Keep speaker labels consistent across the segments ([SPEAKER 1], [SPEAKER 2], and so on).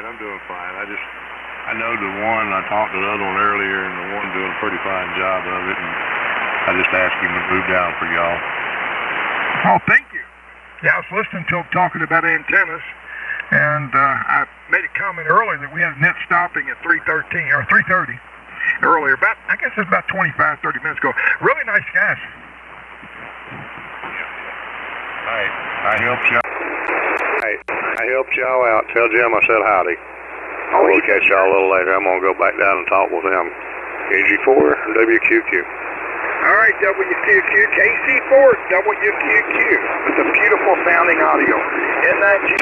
[SPEAKER 1] I'm doing fine. I know the one, I talked to the other one earlier, and the one doing a pretty fine job of it, and I just asked him to move down for y'all.
[SPEAKER 2] Oh, thank you. Yeah, I was listening to him talking about antennas, and I made a comment earlier that we had a net stopping at 3:13 or 3:30 earlier. I guess it's about 25, 30 minutes ago. Really nice guys.
[SPEAKER 1] All right, I helped y'all out. Tell Jim I said howdy. We'll catch y'all a little later. I'm going to go back down and talk with him. KG4, WQQ.
[SPEAKER 2] All right, WQQ, KC4, WQQ, with the beautiful sounding audio. N9G.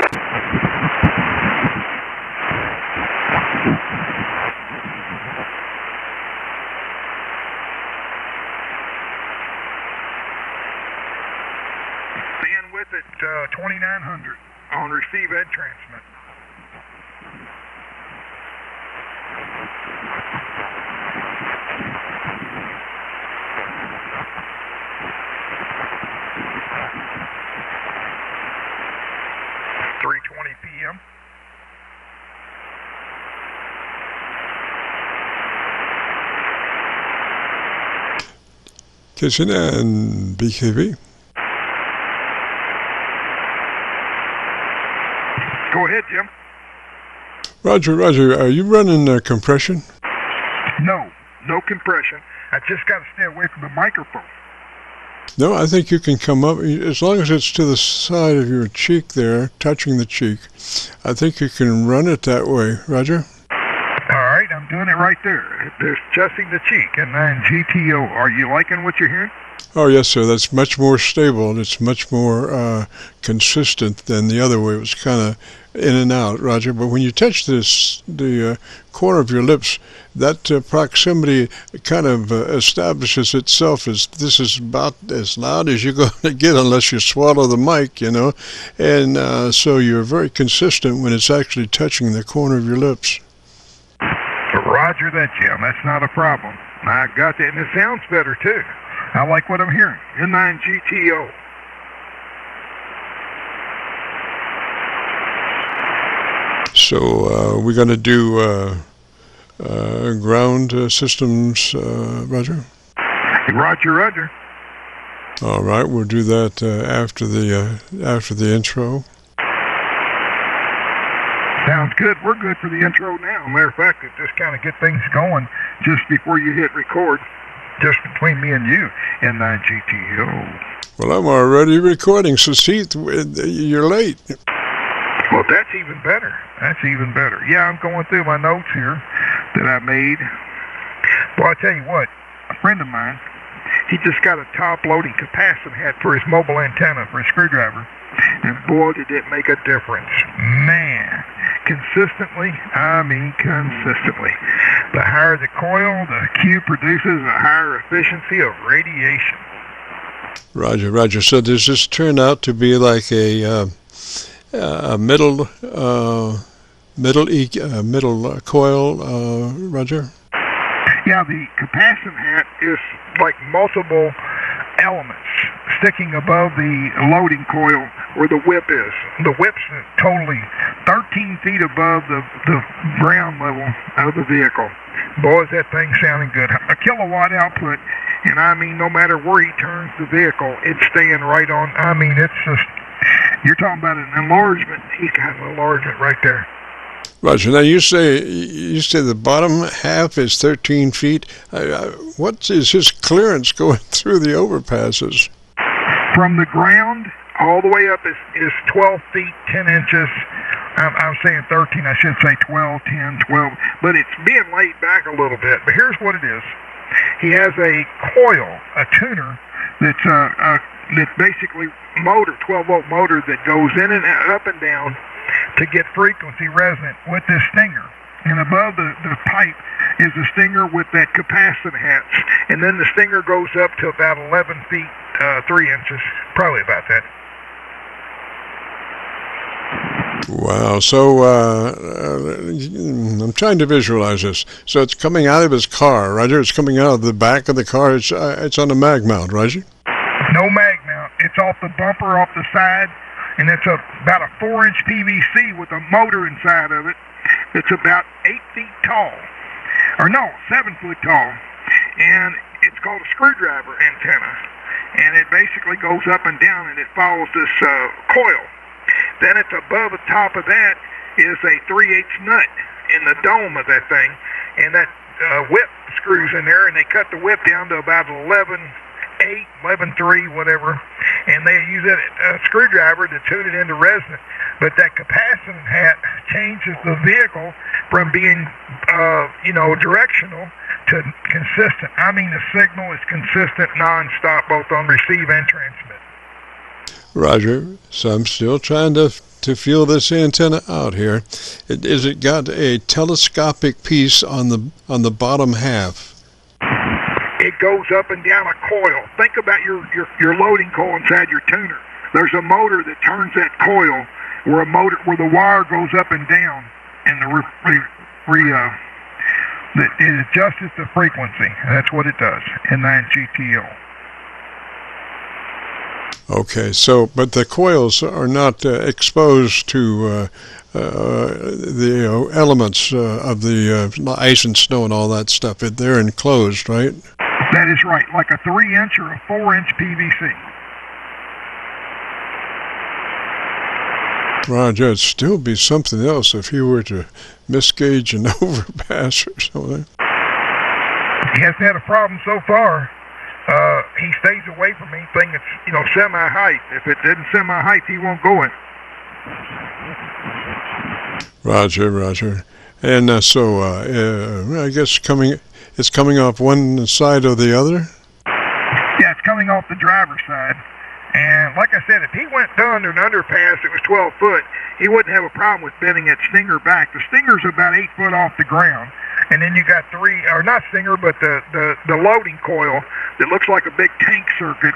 [SPEAKER 2] Bandwidth at 2900 on receive and transmit. PM.
[SPEAKER 3] KC9VKV.
[SPEAKER 2] Go ahead, Jim.
[SPEAKER 3] Roger. Are you running compression?
[SPEAKER 2] No compression. I just got to stay away from the microphone.
[SPEAKER 3] No, I think you can come up, as long as it's to the side of your cheek there, touching the cheek. I think you can run it that way. Roger?
[SPEAKER 2] All right, I'm doing it right there. There's adjusting the cheek, and then GTO. Are you liking what you're hearing?
[SPEAKER 3] Oh, yes, sir. That's much more stable. It's much more consistent than the other way. It was kind of in and out, Roger. But when you touch the corner of your lips, that proximity kind of establishes itself as this is about as loud as you're going to get unless you swallow the mic, you know. And so you're very consistent when it's actually touching the corner of your lips.
[SPEAKER 2] Roger that, Jim. That's not a problem. I got that, and it sounds better, too. I like what I'm hearing. N9GTO.
[SPEAKER 3] So we're going to do ground systems, Roger?
[SPEAKER 2] Roger.
[SPEAKER 3] All right, we'll do that after the intro.
[SPEAKER 2] Sounds good. We're good for the intro now. Matter of fact, it just kind of get things going just before you hit record, just between me and you, N9GTO.
[SPEAKER 3] Well, I'm already recording, so see, you're late.
[SPEAKER 2] Well, that's even better. Yeah, I'm going through my notes here that I made. Well, I'll tell you what, a friend of mine, he just got a top-loading capacitor hat for his mobile antenna for a screwdriver. And boy, did it make a difference. Man, consistently. The higher the coil the Q produces, the higher efficiency of radiation.
[SPEAKER 3] Roger. So does this turn out to be like a middle coil, Roger?
[SPEAKER 2] Yeah, the capacitor hat is like multiple elements sticking above the loading coil where the whip is. The whip's totally 13 feet above the ground level of the vehicle. Boy, is that thing sounding good. A kilowatt output, and I mean, no matter where he turns the vehicle, it's staying right on. I mean, it's just, you're talking about an enlargement. He's got an enlargement right there.
[SPEAKER 3] Roger. Now you say the bottom half is 13 feet. What is his clearance going through the overpasses?
[SPEAKER 2] From the ground all the way up is 12 feet 10 inches. I'm saying 13. I should say 12, 10, 12. But it's being laid back a little bit. But here's what it is. He has a coil, a tuner, that's basically motor, 12-volt motor that goes in and up and down to get frequency resonant with this stinger. And above the pipe is a stinger with that capacitor hats. And then the stinger goes up to about 11 feet, 3 inches, probably about that.
[SPEAKER 3] Wow. So I'm trying to visualize this. So it's coming out of his car, Roger? It's coming out of the back of the car. It's on a mag mount, Roger?
[SPEAKER 2] No mag mount. It's off the bumper, off the side. And it's about a 4-inch PVC with a motor inside of it. that's about 8 feet tall, or no, 7 foot tall, and it's called a screwdriver antenna, and it basically goes up and down, and it follows this coil. Then it's above the top of that is a 3/8 nut in the dome of that thing, and that whip screws in there, and they cut the whip down to about 11.8, 11.3, whatever, and they use a screwdriver to tune it into resonance. But that capacitant hat changes the vehicle from being, directional to consistent. I mean, the signal is consistent, non-stop, both on receive and transmit.
[SPEAKER 3] Roger. So I'm still trying to feel this antenna out here. Is it got a telescopic piece on the bottom half?
[SPEAKER 2] It goes up and down a coil. Think about your loading coil inside your tuner. There's a motor that turns that coil where the wire goes up and down, and it adjusts the frequency. That's what it does in 9GTO.
[SPEAKER 3] Okay, so but the coils are not exposed to the elements of the ice and snow and all that stuff. They're enclosed, right?
[SPEAKER 2] That is right, like a 3-inch or a 4-inch PVC.
[SPEAKER 3] Roger, it'd still be something else if he were to misgauge an overpass or something.
[SPEAKER 2] He hasn't had a problem so far. He stays away from anything that's, semi-height. If it isn't semi-height, he won't go in.
[SPEAKER 3] Roger. And I guess it's coming off one side or the other?
[SPEAKER 2] Yeah, it's coming off the driver's side. And like I said, if he went under an underpass that was 12 foot, he wouldn't have a problem with bending that stinger back. The stinger's about 8 foot off the ground. And then you got not stinger, but the loading coil that looks like a big tank circuit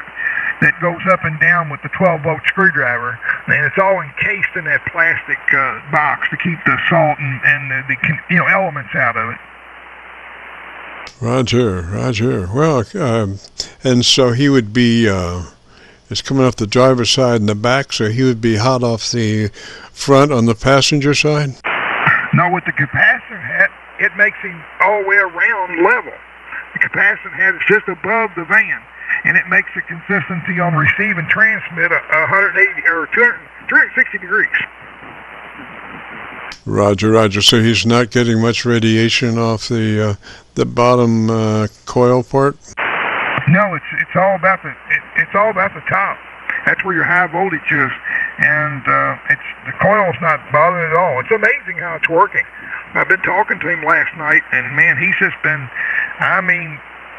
[SPEAKER 2] that goes up and down with the 12-volt screwdriver. And it's all encased in that plastic box to keep the salt and the elements out of it.
[SPEAKER 3] Roger. Well, and so he would be, it's coming off the driver's side and the back, so he would be hot off the front on the passenger side?
[SPEAKER 2] No, with the capacitor hat, it makes him all the way around level. The capacitor hat is just above the van, and it makes the consistency on receive and transmit 180 or 360 degrees.
[SPEAKER 3] Roger. So he's not getting much radiation off the bottom coil part?
[SPEAKER 2] No, it's all about the top. That's where your high voltage is, and the coil's not bothering at all. It's amazing how it's working. I've been talking to him last night, and man, he's just been,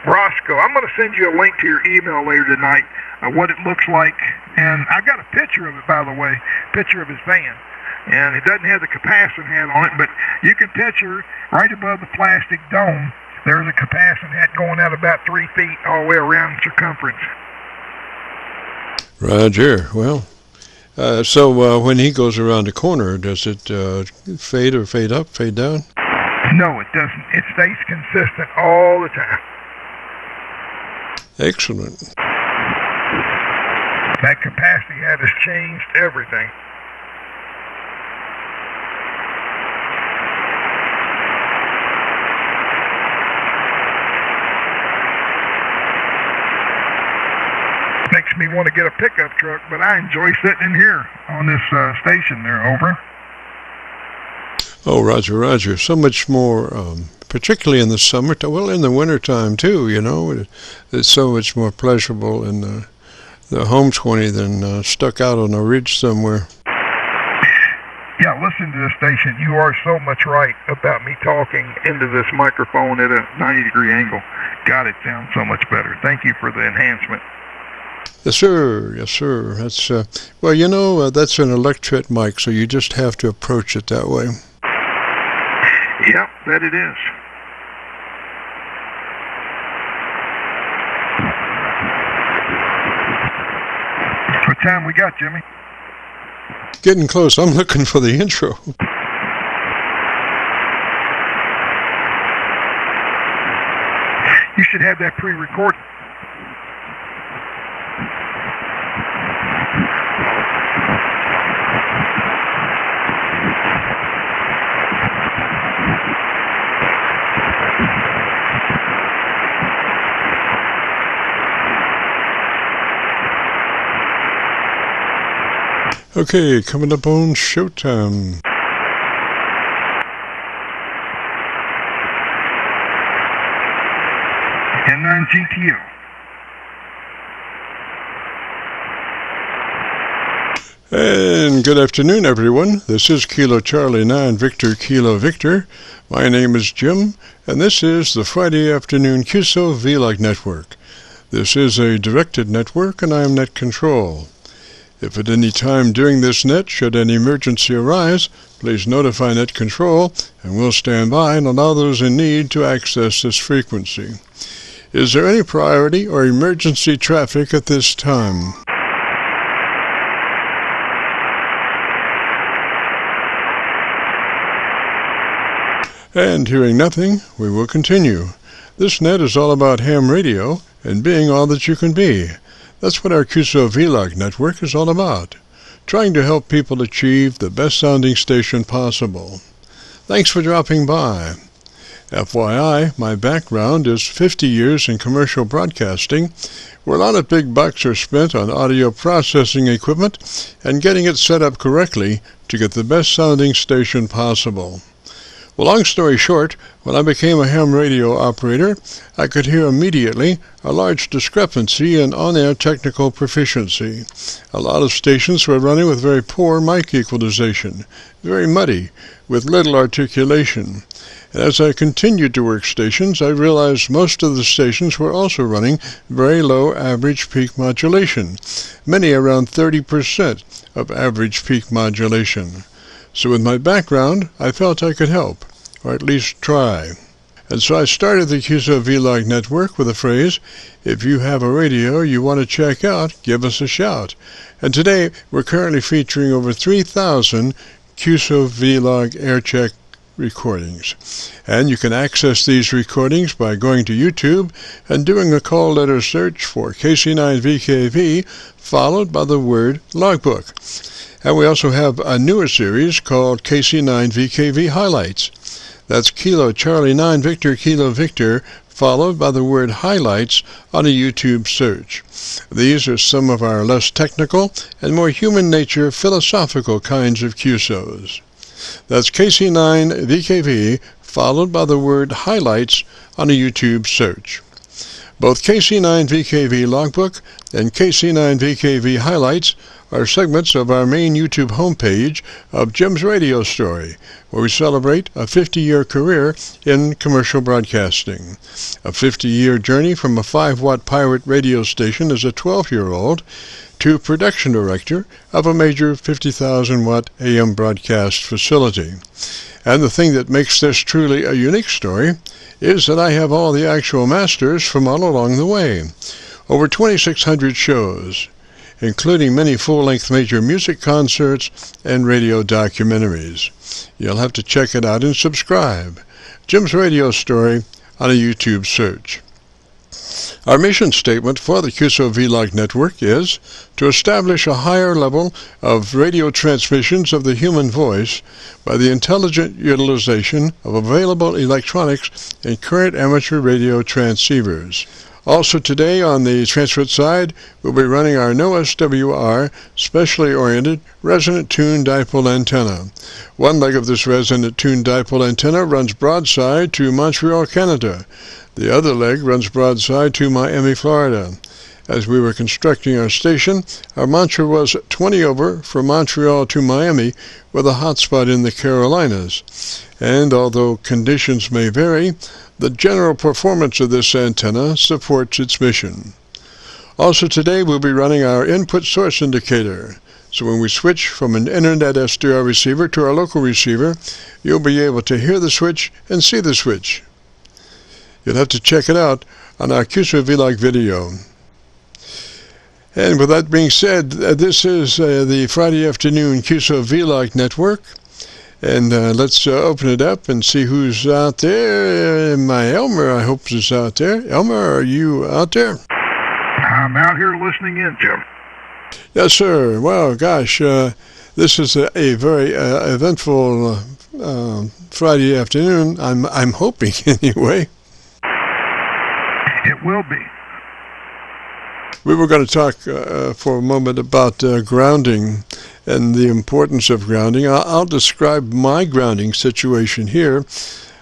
[SPEAKER 2] Roscoe. I'm going to send you a link to your email later tonight of what it looks like, and I got a picture of it, by the way, picture of his van. And it doesn't have the capacitor hat on it, but you can picture right above the plastic dome, there's a capacitor hat going out about 3 feet all the way around the circumference.
[SPEAKER 3] Roger. Well, so when he goes around the corner, does it fade or fade up, fade down?
[SPEAKER 2] No, it doesn't. It stays consistent all the time.
[SPEAKER 3] Excellent.
[SPEAKER 2] That capacity hat has changed everything. Makes me want to get a pickup truck, but I enjoy sitting in here on this station there, over.
[SPEAKER 3] Oh, Roger. So much more, particularly in the summer, in the wintertime too, it's so much more pleasurable in the home 20 than stuck out on a ridge somewhere.
[SPEAKER 2] Yeah, listen to this station. You are so much right about me talking into this microphone at a 90-degree angle. God, it sounds so much better. Thank you for the enhancement.
[SPEAKER 3] Yes, sir. That's that's an electret mic, so you just have to approach it that way.
[SPEAKER 2] Yep, that it is. What time we got, Jimmy?
[SPEAKER 3] Getting close. I'm looking for the intro.
[SPEAKER 2] You should have that pre-recorded.
[SPEAKER 3] Okay, coming up on Showtime.
[SPEAKER 2] 10-9 GTO.
[SPEAKER 3] And good afternoon, everyone. This is Kilo Charlie 9 Victor Kilo Victor. My name is Jim, and this is the Friday afternoon Qso-Vlog network. This is a directed network, and I am net control. If at any time during this net should an emergency arise, please notify net control, and we'll stand by and allow those in need to access this frequency. Is there any priority or emergency traffic at this time? And hearing nothing, we will continue. This net is all about ham radio and being all that you can be. That's what our Qso-Vlog network is all about, trying to help people achieve the best sounding station possible. Thanks for dropping by. FYI, my background is 50 years in commercial broadcasting, where a lot of big bucks are spent on audio processing equipment and getting it set up correctly to get the best sounding station possible. Well, long story short, when I became a ham radio operator, I could hear immediately a large discrepancy in on-air technical proficiency. A lot of stations were running with very poor mic equalization, very muddy, with little articulation. And as I continued to work stations, I realized most of the stations were also running very low average peak modulation, many around 30% of average peak modulation. So with my background, I felt I could help, or at least try. And so I started the Qso-Vlog network with the phrase, if you have a radio you want to check out, give us a shout. And today, we're currently featuring over 3,000 Qso-Vlog Aircheck recordings. And you can access these recordings by going to YouTube and doing a call letter search for KC9VKV, followed by the word logbook. And we also have a newer series called KC9VKV Highlights. That's Kilo Charlie 9 Victor Kilo Victor, followed by the word highlights on a YouTube search. These are some of our less technical and more human nature philosophical kinds of QSOs. That's KC9VKV, followed by the word highlights on a YouTube search. Both KC9VKV Logbook and KC9VKV Highlights are segments of our main YouTube homepage of Jim's Radio Story, where we celebrate a 50-year career in commercial broadcasting. A 50-year journey from a 5-watt pirate radio station as a 12-year-old to production director of a major 50,000-watt AM broadcast facility. And the thing that makes this truly a unique story is that I have all the actual masters from all along the way. Over 2,600 shows, including many full-length major music concerts and radio documentaries. You'll have to check it out and subscribe. Jim's Radio Story on a YouTube search. Our mission statement for the Qso-Vlog network is to establish a higher level of radio transmissions of the human voice by the intelligent utilization of available electronics and current amateur radio transceivers. Also today on the transmit side, we'll be running our no SWR specially oriented resonant tuned dipole antenna. One leg of this resonant tuned dipole antenna runs broadside to Montreal, Canada. The other leg runs broadside to Miami, Florida. As we were constructing our station, our mantra was 20 over from Montreal to Miami with a hotspot in the Carolinas. And although conditions may vary, the general performance of this antenna supports its mission. Also today we'll be running our input source indicator. So when we switch from an internet SDR receiver to our local receiver, you'll be able to hear the switch and see the switch. You'll have to check it out on our Qso-Vlog video. And with that being said, this is the Friday afternoon Qso-Vlog network. And let's open it up and see who's out there. My Elmer, I hope, is out there. Elmer, are you out there?
[SPEAKER 2] I'm out here listening in, Jim.
[SPEAKER 3] Yes, sir. Well, gosh, this is a very eventful Friday afternoon. I'm hoping, anyway.
[SPEAKER 2] It will be.
[SPEAKER 3] we were going to talk for a moment about grounding and the importance of grounding. I'll describe my grounding situation here.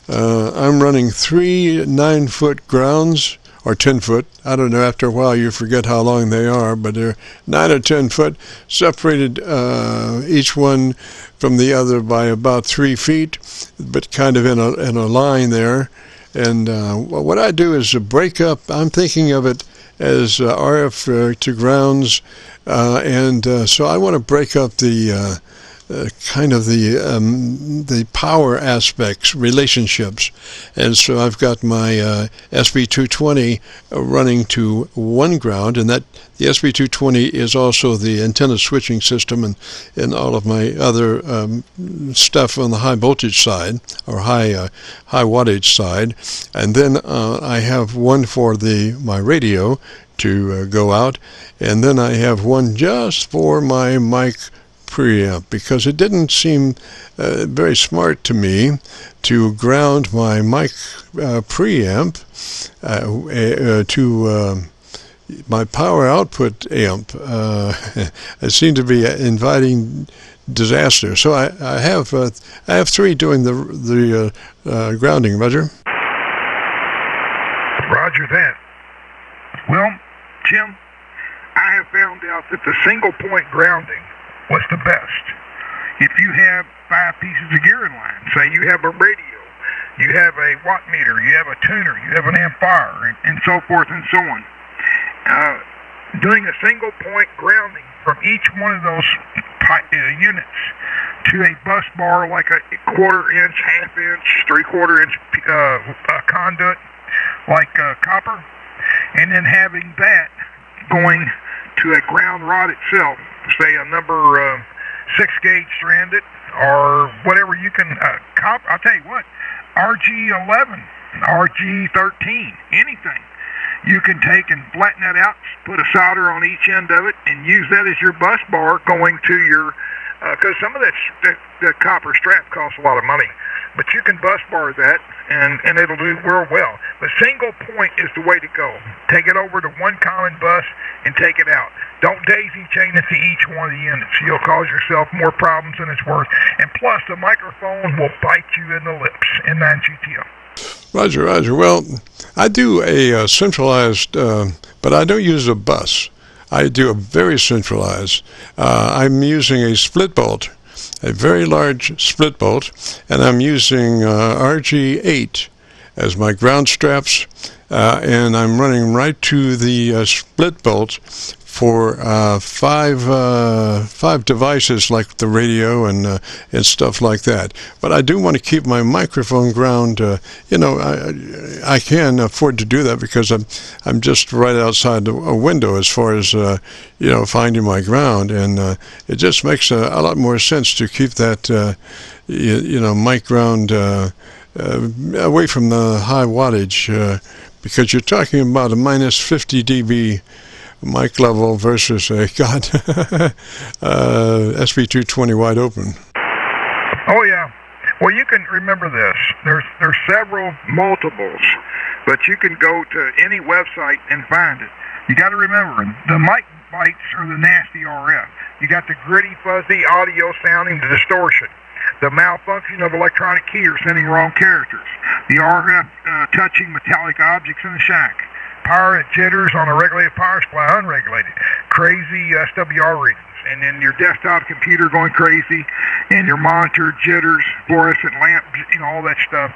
[SPEAKER 3] I'm running 3 9-foot grounds, or 10-foot. I don't know, after a while you forget how long they are, but they're 9 or 10 foot, separated each one from the other by about 3 feet, but kind of in a line there. And what I do is to break up, I'm thinking of it as RF to grounds, and so I want to break up the kind of the power aspects, relationships. And so I've got my SB220 running to 1 ground, and that the SB220 is also the antenna switching system and all of my other stuff on the high voltage side, or high wattage side. And then I have one for my radio to go out, and then I have one just for my mic preamp, because it didn't seem very smart to me to ground my mic preamp to my power output amp. It seemed to be inviting disaster. So I have 3 doing the grounding. Roger.
[SPEAKER 2] Roger that. Well, Jim, I have found out that the single point grounding was the best. If you have 5 pieces of gear in line, say you have a radio, you have a watt meter, you have a tuner, you have an amplifier, and so forth and so on. Doing a single point grounding from each one of those units to a bus bar, like a 1/4 inch, 1/2 inch, 3/4 inch conduit, like copper, and then having that going to a ground rod itself, say a number 6 gauge stranded, or whatever you can, I'll tell you what, RG11, RG13, anything. You can take and flatten that out, put a solder on each end of it, and use that as your bus bar going to your, because some of that copper strap costs a lot of money. But you can bus bar that, and it'll do real well. But single point is the way to go. Take it over to one common bus and take it out. Don't daisy chain it to each one of the units. You'll cause yourself more problems than it's worth. And plus, the microphone will bite you in the lips in 9GTO.
[SPEAKER 3] Roger. Well, I do a centralized, but I don't use a bus. I do a very centralized. I'm using a split bolt, a very large split bolt, and I'm using RG8 as my ground straps, and I'm running right to the split bolt for 5 devices like the radio and stuff like that. But I do want to keep my microphone ground. I can afford to do that because I'm just right outside a window as far as finding my ground, and it just makes a lot more sense to keep that mic ground away from the high wattage, because you're talking about a minus 50 dB mic level versus a SB220 wide open.
[SPEAKER 2] Oh yeah. Well, you can remember this. There's several multiples, but you can go to any website and find it. You got to remember, the mic bites are the nasty RF. You got the gritty, fuzzy audio sounding, the distortion, the malfunction of electronic keyers sending wrong characters, the RF touching metallic objects in the shack, power at jitters on a regulated power supply, unregulated, crazy SWR readings, and then your desktop computer going crazy, and your monitor jitters, fluorescent lamp, all that stuff.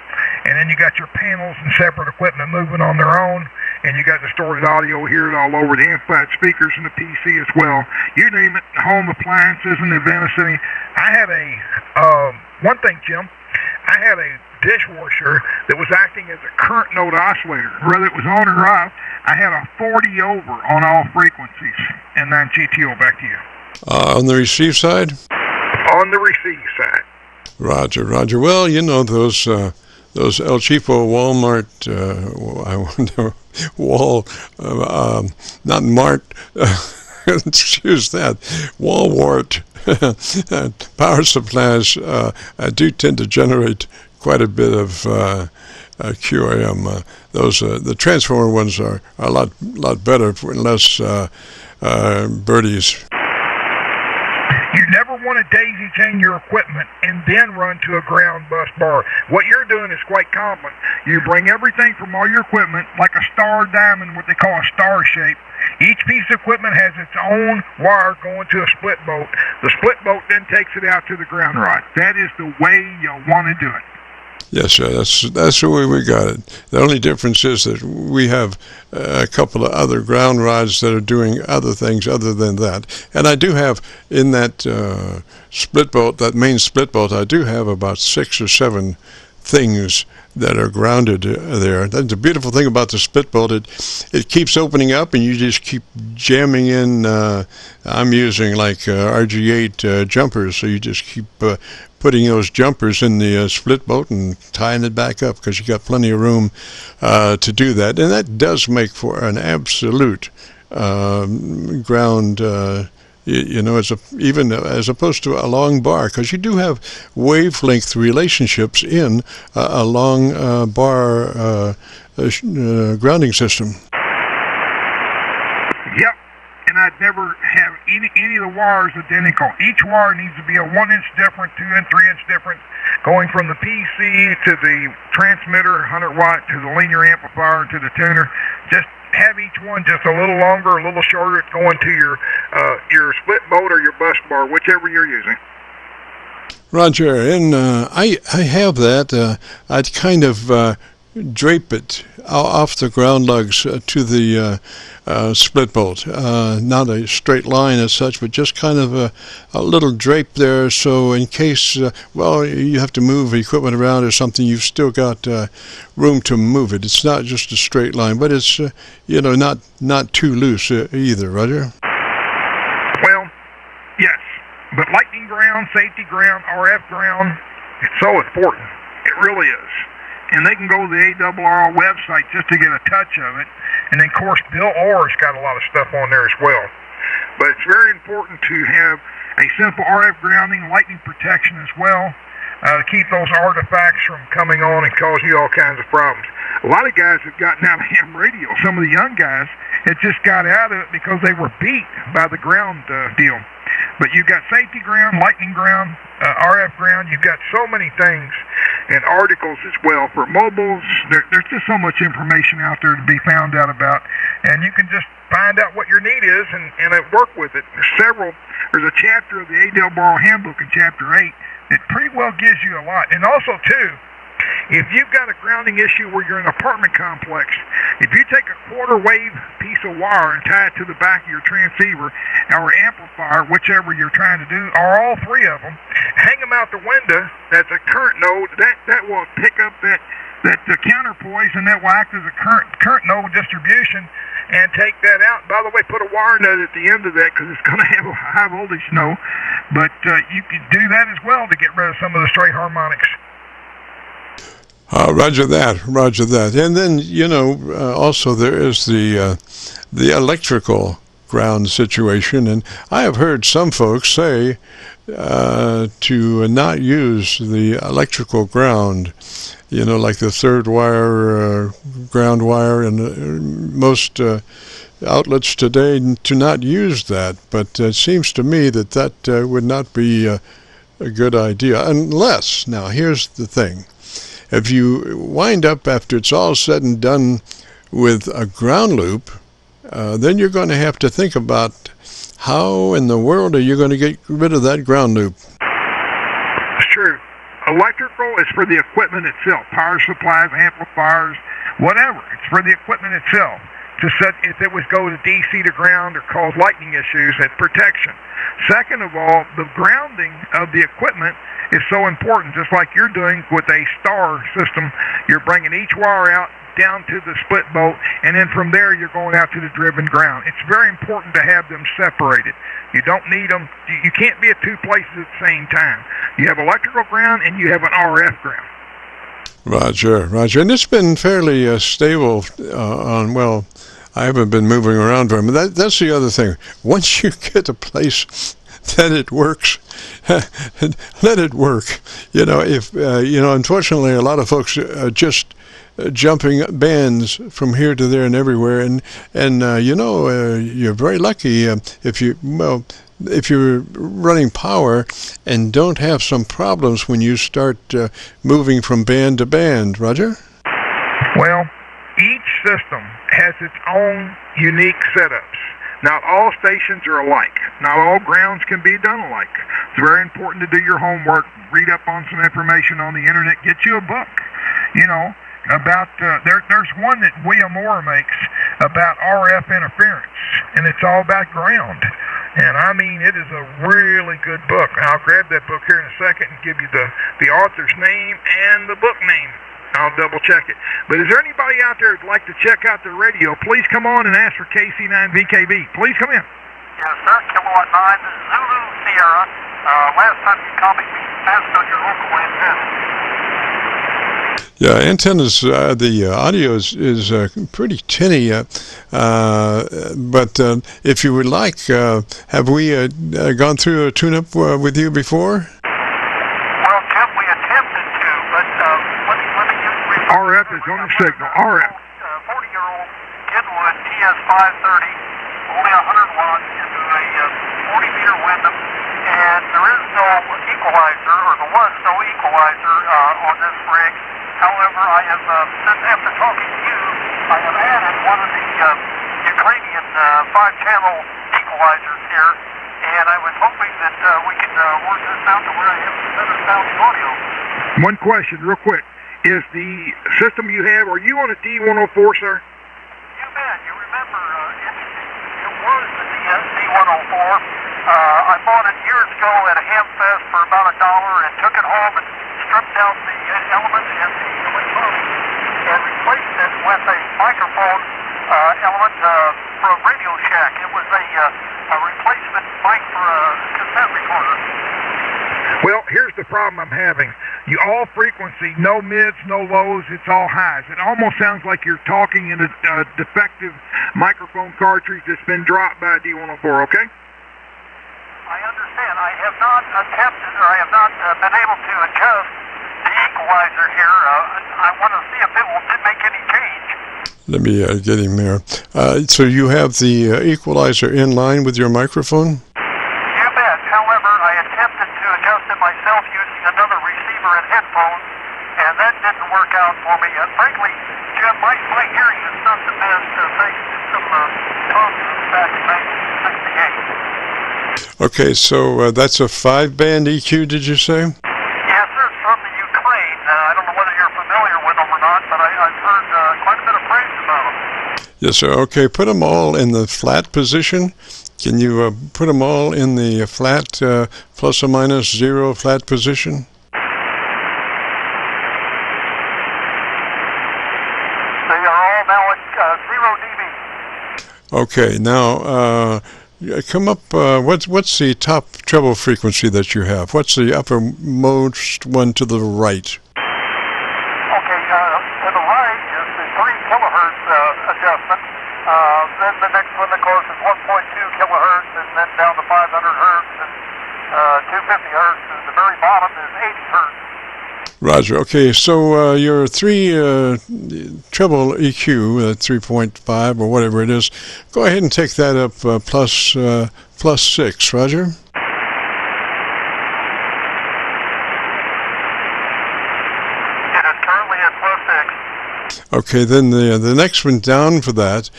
[SPEAKER 2] And then you got your panels and separate equipment moving on their own, and you got distorted audio here all over the in-flat speakers in the PC as well. You name it, home appliances and the vicinity. I had one thing, Jim, I had a dishwasher that was acting as a current node oscillator. Whether it was on or off, I had a 40 over on all frequencies. And 9GTO, back to you.
[SPEAKER 3] On the receive side?
[SPEAKER 2] On the receive side.
[SPEAKER 3] Roger. Well, those El Cheapo Walmart, not Mart, excuse that, Walmart power supplies do tend to generate quite a bit of QAM. Those the transformer ones are a lot better for less birdies.
[SPEAKER 2] You never want to daisy chain your equipment and then run to a ground bus bar. What you're doing is quite common. You bring everything from all your equipment like a star diamond, what they call a star shape. Each piece of equipment has its own wire going to a split boat. The split boat then takes it out to the ground rod. That is the way you want to do it.
[SPEAKER 3] Yes, sir. That's the way we got it. The only difference is that we have a couple of other ground rods that are doing other things other than that. And I do have in that split boat, that main split boat, I do have about 6 or 7 things that are grounded there. That's the beautiful thing about the split bolt. It keeps opening up, and you just keep jamming in. I'm using like RG8 jumpers, so you just keep putting those jumpers in the split bolt and tying it back up because you got plenty of room to do that, and that does make for an absolute ground. Even as opposed to a long bar, because you do have wavelength relationships in a long bar grounding system.
[SPEAKER 2] Yep, and I'd never have any of the wires identical. Each wire needs to be a 1-inch difference, 2 and 3 inch difference, going from the PC to the transmitter, 100 watt, to the linear amplifier, to the tuner. Just have each one just a little longer, a little shorter. It's going to your split boat or your bus bar, whichever you're using.
[SPEAKER 3] Roger, and I have that. I'd kind of drape it off the ground lugs to the split bolt. Not a straight line as such, but just kind of a little drape there, so in case, you have to move equipment around or something, you've still got room to move it. It's not just a straight line, but it's, not too loose either, Roger?
[SPEAKER 2] Well, yes, but lightning ground, safety ground, RF ground, it's so important. It really is. And they can go to the ARRL website just to get a touch of it. And then, of course, Bill Orr's got a lot of stuff on there as well. But it's very important to have a simple RF grounding, lightning protection as well, to keep those artifacts from coming on and causing you all kinds of problems. A lot of guys have gotten out of ham radio. Some of the young guys had just got out of it because they were beat by the ground deal. But you've got safety ground, lightning ground, RF ground. You've got so many things and articles as well for mobiles. There's just so much information out there to be found out about, and you can just find out what your need is and work with it. There's a chapter of the ARRL handbook in chapter 8 that pretty well gives you a lot. And also too, if you've got a grounding issue where you're in an apartment complex, if you take a quarter wave piece of wire and tie it to the back of your transceiver or amplifier, whichever you're trying to do, or all three of them, hang them out the window, that's a current node, that will pick up that counterpoise, and that will act as a current node distribution and take that out. By the way, put a wire nut at the end of that because it's going to have a high voltage node, but you can do that as well to get rid of some of the stray harmonics.
[SPEAKER 3] Roger that. And then, also there is the electrical ground situation. And I have heard some folks say to not use the electrical ground, like the third wire, ground wire, and most outlets today to not use that. But it seems to me that would not be a good idea unless, now here's the thing. If you wind up after it's all said and done with a ground loop, then you're going to have to think about how in the world are you going to get rid of that ground loop.
[SPEAKER 2] It's true. Electrical is for the equipment itself, power supplies, amplifiers, whatever. It's for the equipment itself. If it was go to DC to ground or cause lightning issues, it's protection. Second of all, the grounding of the equipment is so important, just like you're doing with a star system. You're bringing each wire out down to the split boat, and then from there you're going out to the driven ground. It's very important to have them separated. You don't need them. You can't be at two places at the same time. You have electrical ground and you have an RF ground.
[SPEAKER 3] Roger. And it's been fairly stable I haven't been moving around very much. That's the other thing. Once you get a place then it works. Let it work. If unfortunately, a lot of folks are just jumping bands from here to there and everywhere, and you're very lucky if you're running power and don't have some problems when you start moving from band to band. Roger?
[SPEAKER 2] Well, each system has its own unique setups. Not all stations are alike. Not all grounds can be done alike. It's very important to do your homework, read up on some information on the internet, get you a book, about, there's one that William Moore makes about RF interference, and it's all about ground. And I mean, it is a really good book. I'll grab that book here in a second and give you the author's name and the book name. I'll double check it. But is there anybody out there who'd like to check out the radio? Please come on and ask for KC9VKV. Please come in.
[SPEAKER 4] Yes, sir. Kilowatt 9. This is Zulu Sierra. Last time you copied me passed on your local antenna.
[SPEAKER 3] Yeah, antennas, the audio is pretty tinny, but if you would like, have we gone through a tune-up with you before?
[SPEAKER 4] Well, Jim, we attempted to, but let me just
[SPEAKER 2] RF is on the signal. RF.
[SPEAKER 4] 40-year-old Kenwood TS530, only 100 watts into a 40-meter Wyndham, and there is no equalizer, or there was no equalizer on this rig. However, I have, after talking to you, I have added one of the Ukrainian 5-channel equalizers here, and I was hoping that we could work this out to where I have better sounding audio.
[SPEAKER 2] One question, real quick. Is the system you have, are you on a D104, sir?
[SPEAKER 4] You bet. You remember, it was the D104. I bought it years ago at a ham fest for about $1 and took it home and stripped out the element and the electronics and replaced it with a microphone element from Radio Shack. It was a replacement mic for a cassette recorder.
[SPEAKER 2] Well, here's the problem I'm having. You all frequency, no mids, no lows, it's all highs. It almost sounds like you're talking in a defective microphone cartridge that's been dropped by a D104, okay?
[SPEAKER 4] I understand. I have not attempted, or I have not been able to adjust the equalizer here. I want to see if it will make any change.
[SPEAKER 3] Let me get him there. So you have the equalizer in line with your microphone?
[SPEAKER 4] You bet. However, I attempted to adjust it myself using another receiver and headphones, and that didn't work out for me. Frankly, Jim, my hearing is not the best thanks to some talk back in 1968.
[SPEAKER 3] Okay, so that's a 5-band EQ, did you say?
[SPEAKER 4] Yes, sir, from the Ukraine. I don't know whether you're familiar with them or not, but I've heard quite a bit of praise about them.
[SPEAKER 3] Yes, sir. Okay, put them all in the flat position. Can you put them all in the flat, plus or minus 0 flat position?
[SPEAKER 4] They are all now at 0 dB.
[SPEAKER 3] Okay, now come up. What's the top treble frequency that you have? What's the uppermost one to the right?
[SPEAKER 4] Okay, to the right is the 3 kilohertz adjustment. Then the next one, of course, is 1.2 kilohertz, and then down to 500 hertz and 250 hertz, and the very bottom is 80 hertz.
[SPEAKER 3] Roger. Okay, so your 3 treble EQ, 3.5 or whatever it is, go ahead and take that up plus 6. Roger.
[SPEAKER 4] It is currently at plus 6.
[SPEAKER 3] Okay, then the next one down for that,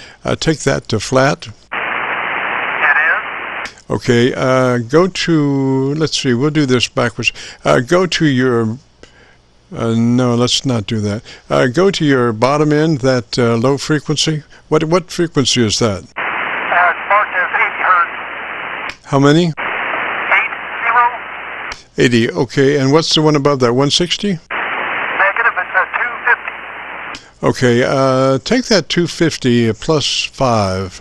[SPEAKER 3] take that to flat.
[SPEAKER 4] It is.
[SPEAKER 3] Okay, go to, let's see, we'll do this backwards. Go to your, no, let's not do that. Go to your bottom end, that low frequency. What frequency is that?
[SPEAKER 4] It's marked as 80 hertz.
[SPEAKER 3] How many?
[SPEAKER 4] 80.
[SPEAKER 3] 80, okay, and what's the one above that, 160?
[SPEAKER 4] Negative, it's at 250.
[SPEAKER 3] Okay, take that 250 plus 5.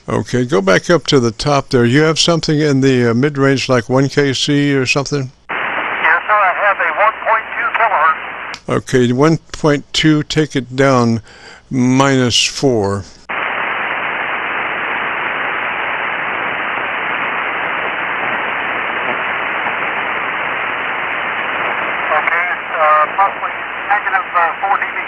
[SPEAKER 3] Okay, go back up to the top there. You have something in the mid-range like 1 kc or something?
[SPEAKER 4] Yes, sir. I have a 1.2 kilohertz.
[SPEAKER 3] Okay, 1.2, take it down minus 4.
[SPEAKER 4] There roughly negative 4 dB.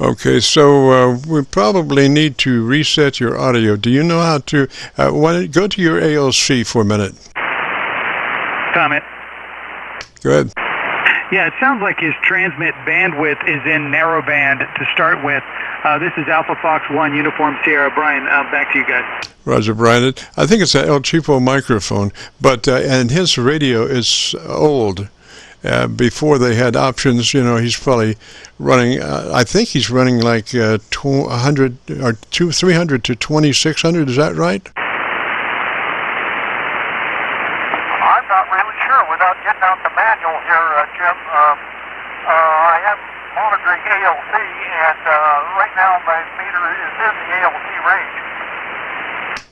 [SPEAKER 3] Okay, so we probably need to reset your audio. Do you know how to? Go to your ALC for a minute.
[SPEAKER 5] Comment.
[SPEAKER 3] Go ahead.
[SPEAKER 5] Yeah, it sounds like his transmit bandwidth is in narrowband to start with. This is Alpha Fox 1 Uniform Sierra. Brian, back to you guys.
[SPEAKER 3] Roger, Brian. I think it's an El Cheapo microphone, but and his radio is old. Before they had options, he's probably running. I think he's running like 100 or 300 to 2600. Is that right?
[SPEAKER 4] I'm not really sure without getting out the manual here, Jim. I am monitoring ALC, and right now my meter is in the ALC range.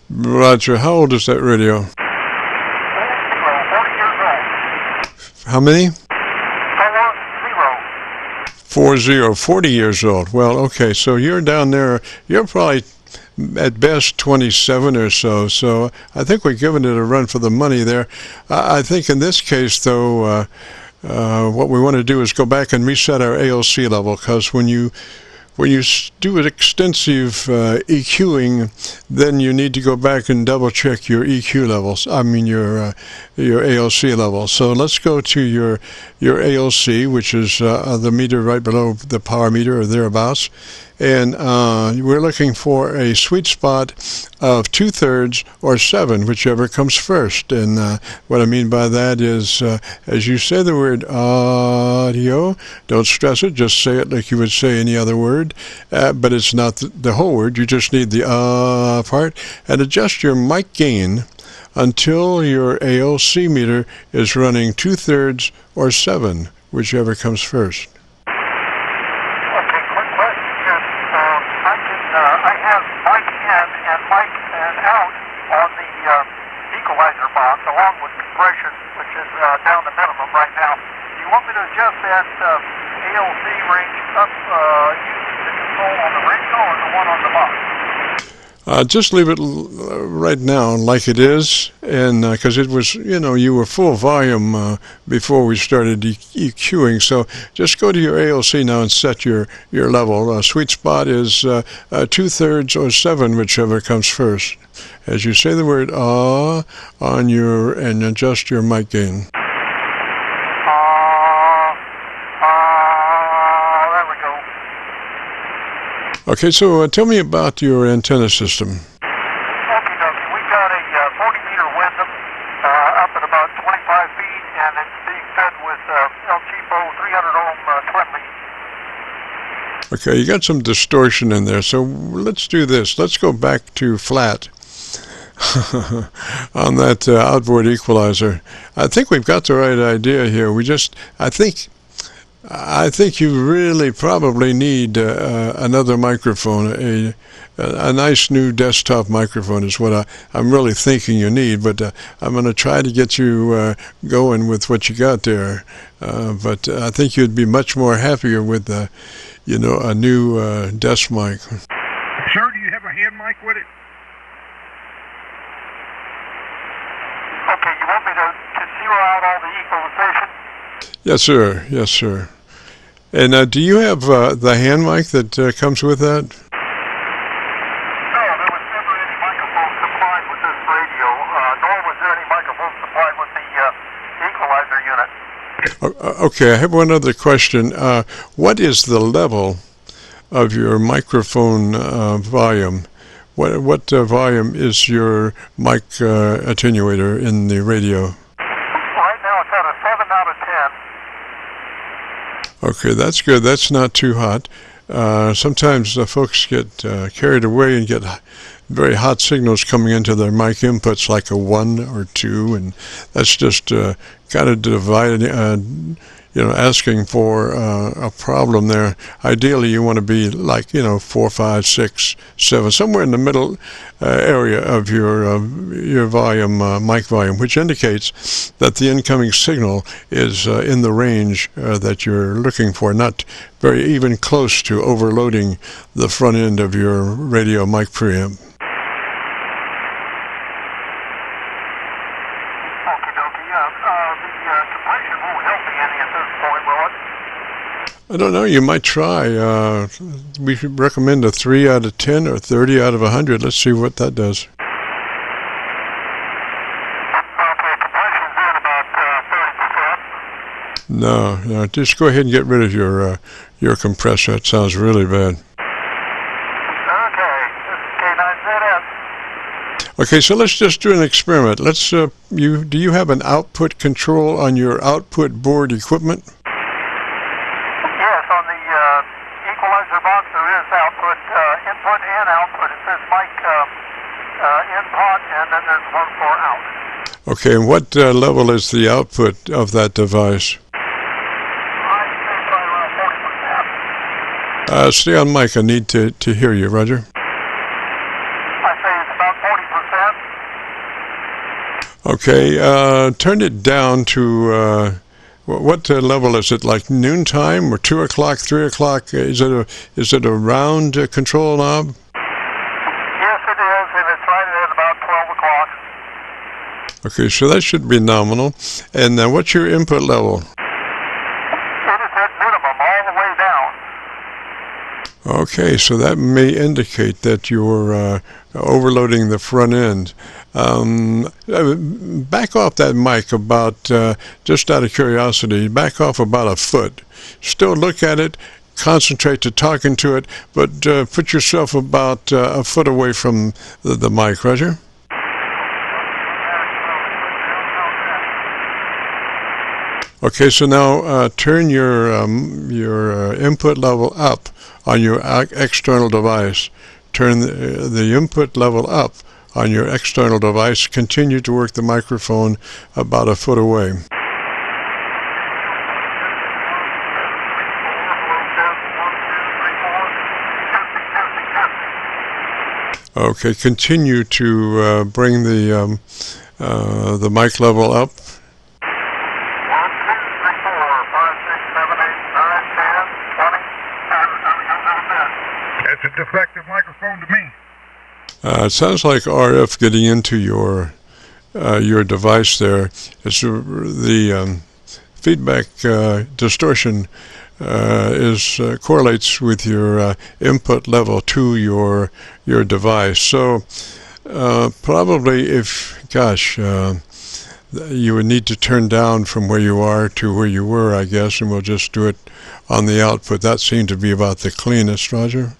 [SPEAKER 3] Roger. How old is that radio?
[SPEAKER 4] 40 years old.
[SPEAKER 3] How many?
[SPEAKER 4] 40.
[SPEAKER 3] 40 years old. Well, okay, so you're down there. You're probably at best 27 or so. So I think we're giving it a run for the money there. I think in this case, though, what we want to do is go back and reset our ALC level, because when you do an extensive EQing, then you need to go back and double check your EQ levels. I mean your ALC level. So let's go to your ALC, which is the meter right below the power meter or thereabouts, and we're looking for a sweet spot of 2/3 or 7, whichever comes first. And what I mean by that is, as you say the word audio, don't stress it, just say it like you would say any other word, but it's not the whole word. You just need the part, and adjust your mic gain until your ALC meter is running 2/3 or 7, whichever comes first.
[SPEAKER 4] Okay, quick question. I have mic in and mic and out on the equalizer box, along with compression, which is down the minimum right now. Do you want me to adjust that ALC range up using the control on the radio or the one on the box?
[SPEAKER 3] Just leave it right now like it is, and because it was, you were full volume before we started EQing, so just go to your ALC now and set your level. Sweet spot is 2/3 or 7, whichever comes first. As you say the word on and adjust your mic gain.
[SPEAKER 4] There we go.
[SPEAKER 3] Okay, so tell me about your antenna system.
[SPEAKER 4] Okay, we got a 40-meter Wyndham up at about 25 feet, and it's being fed with El Cheapo 300-ohm twin lead.
[SPEAKER 3] Okay, you got some distortion in there, so let's do this. Let's go back to flat on that outboard equalizer. I think we've got the right idea here. I think you really probably need another microphone. A nice new desktop microphone is what I'm really thinking you need, but I'm going to try to get you going with what you got there. But I think you'd be much more happier with a new desk mic.
[SPEAKER 2] Sir, do you have a hand mic with it?
[SPEAKER 4] Okay, you want me to zero out all the equalization?
[SPEAKER 3] Yes, sir. Yes, sir. And do you have the hand mic that comes with that?
[SPEAKER 4] No, there was never any microphone supplied with this radio, nor was there any microphone supplied with the equalizer unit.
[SPEAKER 3] Okay, I have one other question. What is the level of your microphone volume? What volume is your mic attenuator in the radio?
[SPEAKER 4] Right now it's at a 7 out of 10.
[SPEAKER 3] Okay, that's good. That's not too hot. Sometimes folks get carried away and get very hot signals coming into their mic inputs, like a 1 or 2, and that's just kind of divided, asking for a problem there. Ideally, you want to be like, 4, 5, 6, 7, somewhere in the middle area of your volume, mic volume, which indicates that the incoming signal is in the range that you're looking for, not very even close to overloading the front end of your radio mic preamp.
[SPEAKER 4] The compression won't help me any at this point, will it?
[SPEAKER 3] I don't know. You might try. We should recommend a 3 out of 10 or 30 out of 100. Let's see what that does. No, just go ahead and get rid of your compressor. It sounds really bad.
[SPEAKER 4] Okay, this is K9VKV.
[SPEAKER 3] Okay, so let's just do an experiment. Let's. Do you have an output control on your output board equipment?
[SPEAKER 4] Yes, on the equalizer box there is output, input and output. It says mic input, and then there's one for out.
[SPEAKER 3] Okay, and what level is the output of that device? Stay on mic. I need to hear you, Roger.
[SPEAKER 4] I say it's about 40%.
[SPEAKER 3] Okay, turn it down to what level is it? Like noontime or 2 o'clock, 3 o'clock? Is it a round control knob?
[SPEAKER 4] Yes, it is, and it's right at about 12 o'clock.
[SPEAKER 3] Okay, so that should be nominal. And what's your input level?
[SPEAKER 4] It is at minimum all the way down.
[SPEAKER 3] Okay, so that may indicate that you're overloading the front end. Back off that mic about, just out of curiosity, back off about a foot. Still look at it, concentrate to talking to it, but put yourself about a foot away from the mic, Roger. Okay, so now turn your input level up on your external device. Turn the input level up on your external device. Continue to work the microphone about a foot away. Okay, continue to bring the mic level up.
[SPEAKER 4] 1, 2, 3, 4, 5, 6, 7, 8, 9, 10, 20.
[SPEAKER 2] That's a defective microphone to me.
[SPEAKER 3] It sounds like RF getting into your device there. It's the feedback distortion correlates with your input level to your device. So probably you would need to turn down from where you are to where you were, I guess, and we'll just do it on the output. That seemed to be about the cleanest, Roger.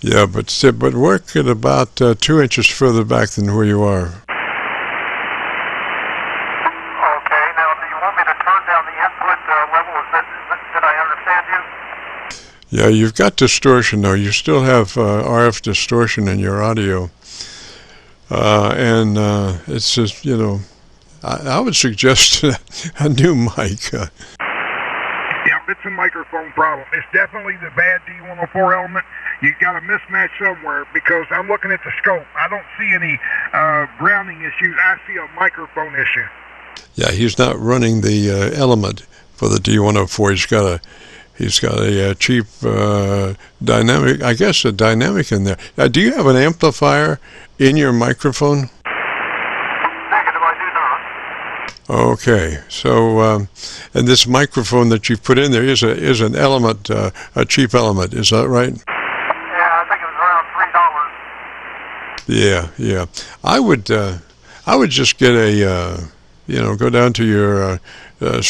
[SPEAKER 3] Yeah, but work at about 2 inches further back than where you are.
[SPEAKER 4] Okay, now do you want me to turn down the input level? Did I understand you?
[SPEAKER 3] Yeah, you've got distortion though. You still have RF distortion in your audio. And it's just, I would suggest a new mic.
[SPEAKER 2] Yeah, it's a microphone problem. It's definitely the bad D104 element. You've got a mismatch somewhere because I'm looking at the scope. I don't see any grounding issues. I see a microphone issue.
[SPEAKER 3] Yeah, he's not running the element for the D104. He's got a cheap dynamic, I guess a dynamic in there. Do you have an amplifier in your microphone?
[SPEAKER 4] Negative, I do not.
[SPEAKER 3] Okay, so and this microphone that you put in there is an element, a cheap element. Is that right?
[SPEAKER 4] Yeah, I think it was around $3.
[SPEAKER 3] Yeah. I would just get a, go down to your, go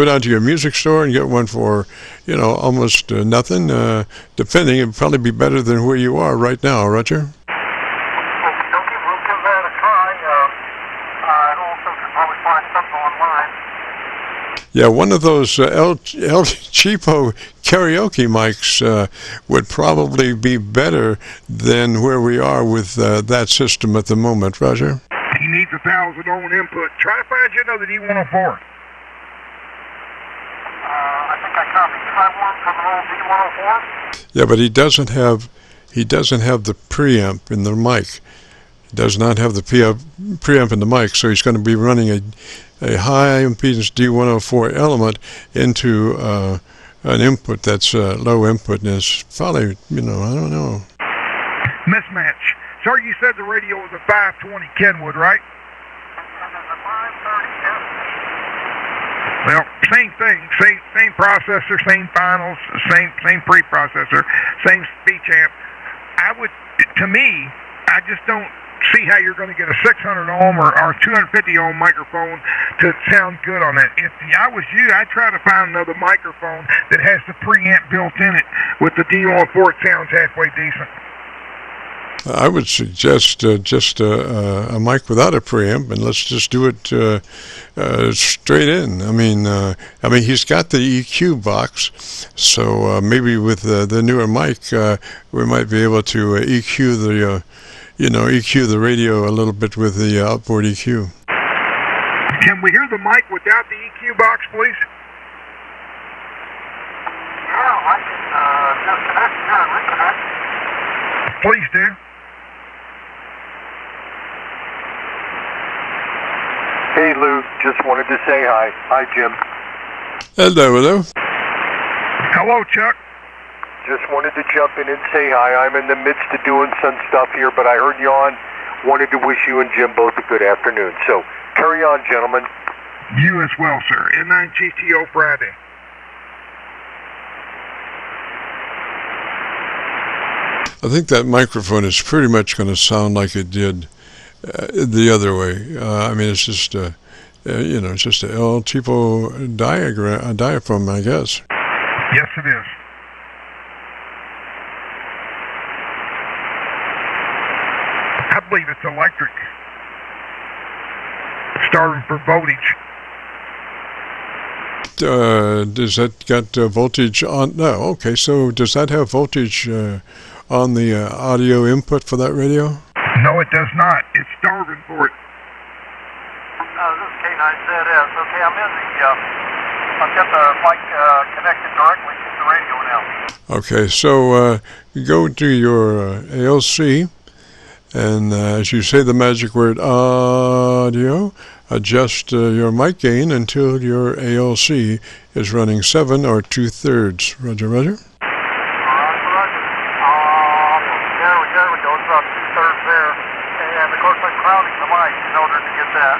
[SPEAKER 3] down to your music store and get one for, almost nothing. Depending, it'd probably be better than where you are right now, Roger.
[SPEAKER 4] Okay, we'll give that a try. I also could probably find something online.
[SPEAKER 3] Yeah, one of those El Cheapo karaoke mics would probably be better than where we are with that system at the moment, Roger.
[SPEAKER 2] He needs 1,000 ohm input. Try to find you another D104.
[SPEAKER 4] I think I copied one from an old D104.
[SPEAKER 3] Yeah, but he doesn't have the preamp in the mic. He does not have the preamp in the mic, so he's going to be running a high impedance D104 element into an input that's low input, and it's probably, I don't know.
[SPEAKER 2] Mismatch. Sir, you said the radio was a 520 Kenwood, right? Well, same thing, same processor, same finals, same preprocessor, same speech amp. To me, I just don't see how you're going to get a 600 ohm or 250 ohm microphone to sound good on that. If I was you, I'd try to find another microphone that has the preamp built in it with the D-on-4. It sounds halfway decent.
[SPEAKER 3] I would suggest just a mic without a preamp, and let's just do it straight in. I mean, he's got the EQ box, so maybe with the newer mic, we might be able to EQ the, EQ the radio a little bit with the outboard EQ.
[SPEAKER 2] Can we hear the mic without the EQ box, please?
[SPEAKER 4] Yeah, I can disconnect here and reconnect.
[SPEAKER 2] Please do.
[SPEAKER 6] Hey, Lou, just wanted to say hi. Hi, Jim.
[SPEAKER 3] Hello.
[SPEAKER 2] Hello, Chuck.
[SPEAKER 6] Just wanted to jump in and say hi. I'm in the midst of doing some stuff here, but I heard you on. Wanted to wish you and Jim both a good afternoon. So, carry on, gentlemen.
[SPEAKER 2] You as well, sir. N9GTO Friday.
[SPEAKER 3] I think that microphone is pretty much going to sound like it did the other way. It's just it's just a El Tipo diaphragm, I guess.
[SPEAKER 2] Yes, it is. I believe it's electric. Starting for voltage.
[SPEAKER 3] Does that got voltage on? No. Okay. So does that have voltage on the audio input for that radio?
[SPEAKER 2] No, it does not. It's starving for it.
[SPEAKER 4] This is K9ZS. Okay, I've got the mic connected directly to the radio now.
[SPEAKER 3] Okay, so go to your ALC, and as you say the magic word audio, adjust your mic gain until your ALC is running 7 or 2/3. Roger, roger.
[SPEAKER 4] There we go. It's about 2/3 there. And of course I'm crowding the mic in order to get that.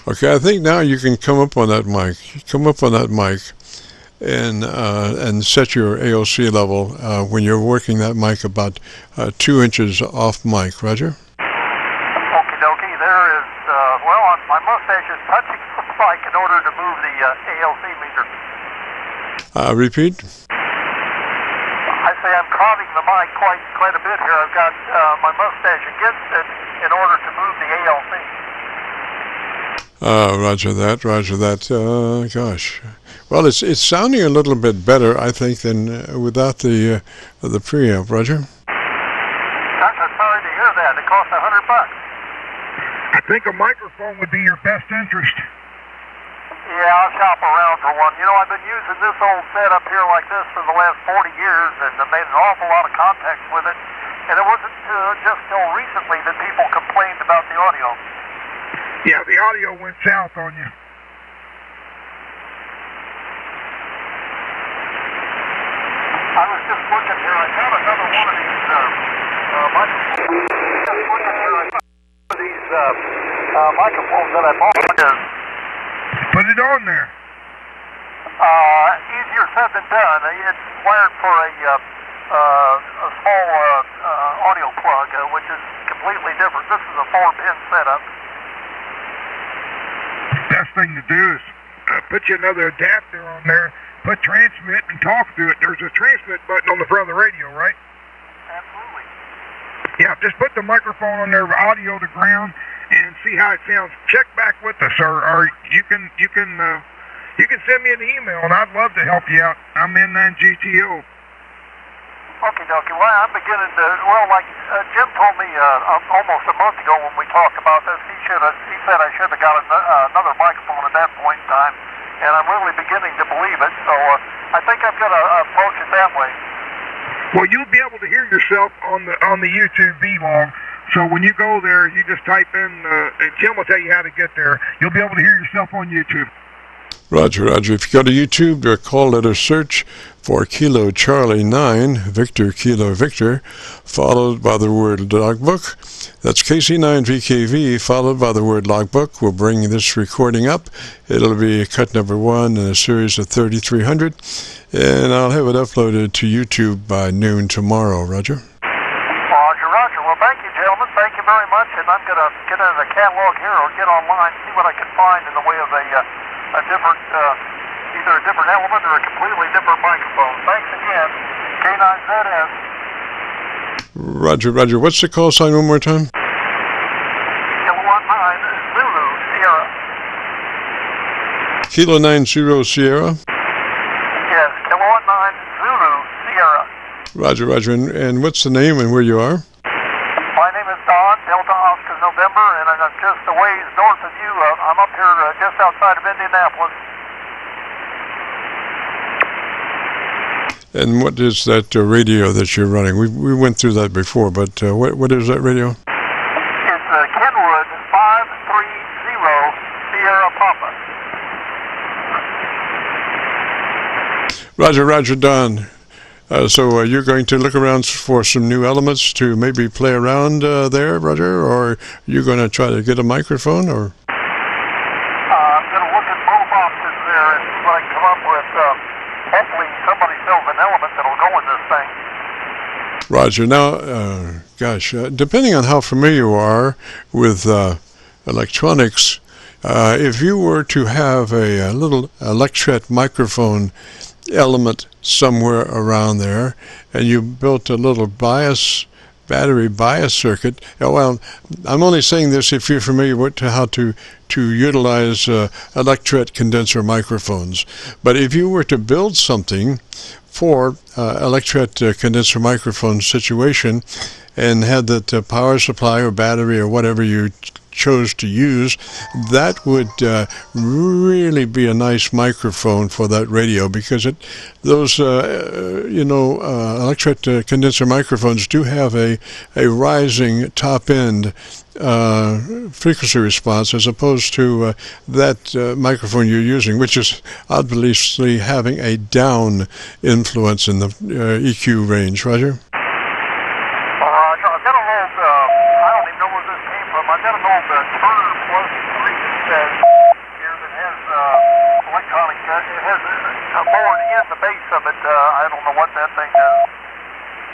[SPEAKER 3] Okay, I think now you can come up on that mic. Come up on that mic and set your AOC level when you're working that mic about 2 inches off mic. Roger?
[SPEAKER 4] Okie dokie. There is, my mustache is touching the mic in order to move the ALC meter.
[SPEAKER 3] Repeat?
[SPEAKER 4] I say I'm crowding the mic quite a bit here. I've got my mustache against it in order to move the ALC.
[SPEAKER 3] Roger that. Gosh. Well, it's sounding a little bit better, I think, than without the preamp. Roger?
[SPEAKER 4] Gosh, I'm sorry to hear that. It costs $100.
[SPEAKER 2] I think a microphone would be your best interest.
[SPEAKER 4] Yeah, I'll shop around for one. I've been using this old setup here like this for the last 40 years, and I made an awful lot of contacts with it. And it wasn't just till recently that people complained about the audio.
[SPEAKER 2] Yeah, the audio went south on you.
[SPEAKER 4] I was just looking here. I found another one of these microphones that I bought.
[SPEAKER 2] Put it on there.
[SPEAKER 4] Easier said than done. It's wired for a small audio plug, which is completely different. This is a 4-pin setup.
[SPEAKER 2] Best thing to do is put you another adapter on there, put transmit, and talk through it. There's a transmit button on the front of the radio, right?
[SPEAKER 4] Absolutely.
[SPEAKER 2] Yeah, just put the microphone on there, audio to ground, and see how it sounds. Check back with us, or you can send me an email, and I'd love to help you out. I'm N9GTO.
[SPEAKER 4] Okie dokie. Well, I'm beginning to, Jim told me almost a month ago when we talked about this, he said I should have got another microphone at that point in time, and I'm really beginning to believe it, so I think I'm going to approach it that way.
[SPEAKER 2] Well, you'll be able to hear yourself on the YouTube vlog, so when you go there, you just type in, and Jim will tell you how to get there. You'll be able to hear yourself on YouTube.
[SPEAKER 3] Roger, Roger. If you go to YouTube, do a call letter search for Kilo Charlie 9, Victor Kilo Victor, followed by the word logbook. That's KC9VKV, followed by the word logbook. We'll bring this recording up. It'll be cut number 1 in a series of 3,300, and I'll have it uploaded to YouTube by noon tomorrow, Roger.
[SPEAKER 4] Roger, Roger. Well, thank you, gentlemen. Thank you very much, and I'm going to get into the catalog here or get online, see what I can find in the way of a different, either a different element or a completely different microphone. Thanks again. K9ZS.
[SPEAKER 3] Roger, Roger. What's the call sign one more time?
[SPEAKER 4] Kilowatt 9 Zulu Sierra.
[SPEAKER 3] Kilo 90 Sierra.
[SPEAKER 4] Yes, Kilowatt 9 Zulu Sierra.
[SPEAKER 3] Roger, Roger. And what's the name and where you are?
[SPEAKER 4] My name is Don, Delta Oscar November, and I'm just a ways north of you. I'm up here just outside of Indianapolis.
[SPEAKER 3] And what is that radio that you're running? We went through that before, but what is that radio?
[SPEAKER 4] It's Kenwood 530 Sierra Papa.
[SPEAKER 3] Roger, Roger, Don. So you're going to look around for some new elements to maybe play around there, Roger, or are you going to try to get a microphone, or?
[SPEAKER 4] I'm going to look at both options there and see what I can come up with. Hopefully somebody sells an element that'll go in this thing.
[SPEAKER 3] Roger. Now, gosh, depending on how familiar you are with electronics, if you were to have a little electret microphone element somewhere around there, and you built a little battery bias circuit. Well, I'm only saying this if you're familiar with how to utilize electret condenser microphones. But if you were to build something for electret condenser microphone situation and had that power supply or battery or whatever you chose to use, that would really be a nice microphone for that radio, because those electret condenser microphones do have a rising top end frequency response, as opposed to that microphone you're using, which is obviously having a down influence in the EQ range. Roger?
[SPEAKER 4] I've got an old, I don't even know where this came from. I've got an old Turner Plus 3 here that has electronic, it has a board in the base of it. I don't know what that thing is.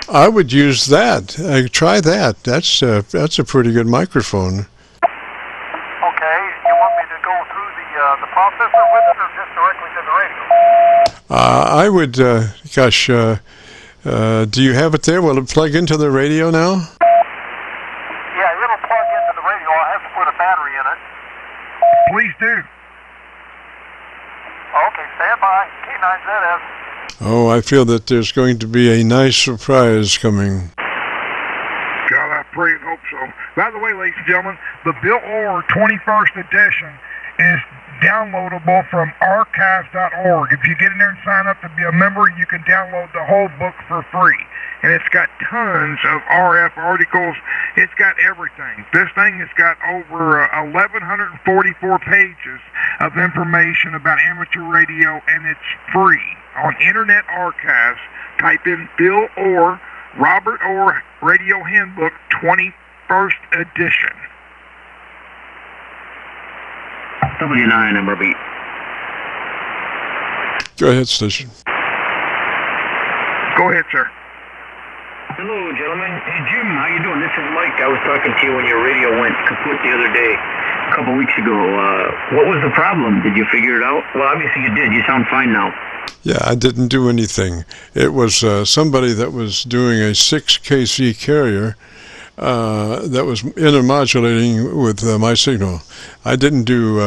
[SPEAKER 3] I would use that. Try that. That's a pretty good microphone.
[SPEAKER 4] Okay, you want me to go through the processor with it, or just directly to the radio?
[SPEAKER 3] I would, do you have it there? Will it plug into the radio now?
[SPEAKER 4] Yeah, it'll plug into the radio. I'll have to put a battery in it.
[SPEAKER 2] Please do.
[SPEAKER 4] Okay, stand by. K9ZS.
[SPEAKER 3] Oh, I feel that there's going to be a nice surprise coming.
[SPEAKER 2] God, I pray and hope so. By the way, ladies and gentlemen, the Bill Orr 21st edition is downloadable from archives.org. If you get in there and sign up to be a member, you can download the whole book for free. And it's got tons of RF articles. It's got everything. This thing has got over 1,144 pages of information about amateur radio, and it's free. On Internet Archives, type in Bill Orr, Robert Orr Radio Handbook 21st edition.
[SPEAKER 7] W9, number beat.
[SPEAKER 3] Go ahead, station.
[SPEAKER 2] Go ahead, sir.
[SPEAKER 7] Hello, gentlemen. Hey, Jim, how you doing? This is Mike. I was talking to you when your radio went kaput the other day, a couple weeks ago. What was the problem? Did you figure it out? Well, obviously you did. You sound fine now.
[SPEAKER 3] Yeah, I didn't do anything. It was somebody that was doing a 6 KC carrier that was intermodulating with my signal. I didn't do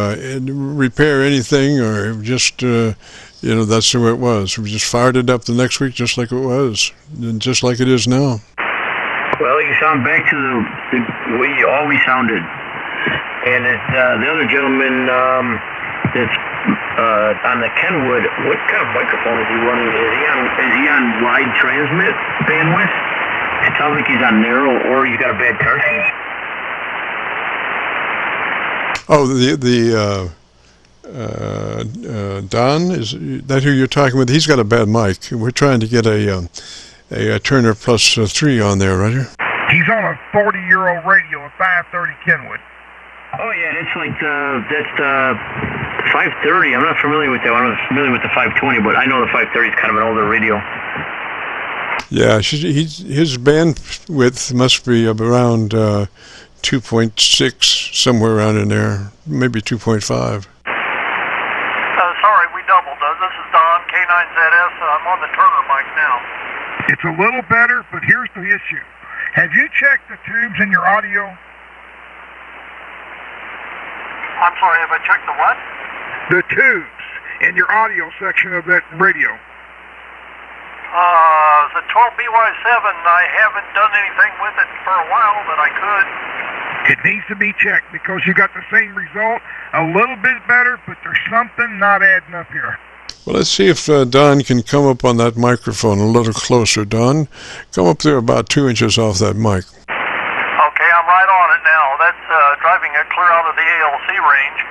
[SPEAKER 3] repair anything, or just that's the way it was. We just fired it up the next week, just like it was, and just like it is now.
[SPEAKER 7] Well, you sound back to the way you always sounded. And the other gentleman that's on the Kenwood, what kind of microphone is he running? Is he on wide transmit bandwidth? It sounds like he's on narrow, or you got a bad car seat.
[SPEAKER 3] Oh, Don, is that who you're talking with? He's got a bad mic. We're trying to get a Turner Plus 3 on there, Roger.
[SPEAKER 2] He's on a 40-year-old radio, a 530 Kenwood.
[SPEAKER 7] Oh yeah, that's like that's the 530. I'm not familiar with that. I'm not familiar with the 520, but I know the 530 is kind of an older radio.
[SPEAKER 3] Yeah, his bandwidth must be around 2.6, somewhere around in there, maybe 2.5.
[SPEAKER 4] Sorry, we doubled. This is Don, K9ZS. I'm on the Turner mic now.
[SPEAKER 2] It's a little better, but here's the issue. Have you checked the tubes in your audio?
[SPEAKER 4] I'm sorry, have I checked the what?
[SPEAKER 2] The tubes in your audio section of that radio.
[SPEAKER 4] The 12BY7, I haven't done anything with it for a while, but I could.
[SPEAKER 2] It needs to be checked because you got the same result, a little bit better, but there's something not adding up here.
[SPEAKER 3] Well, let's see if Don can come up on that microphone a little closer. Don, come up there about 2 inches off that mic.
[SPEAKER 4] Okay, I'm right on it now. That's driving it clear out of the ALC range.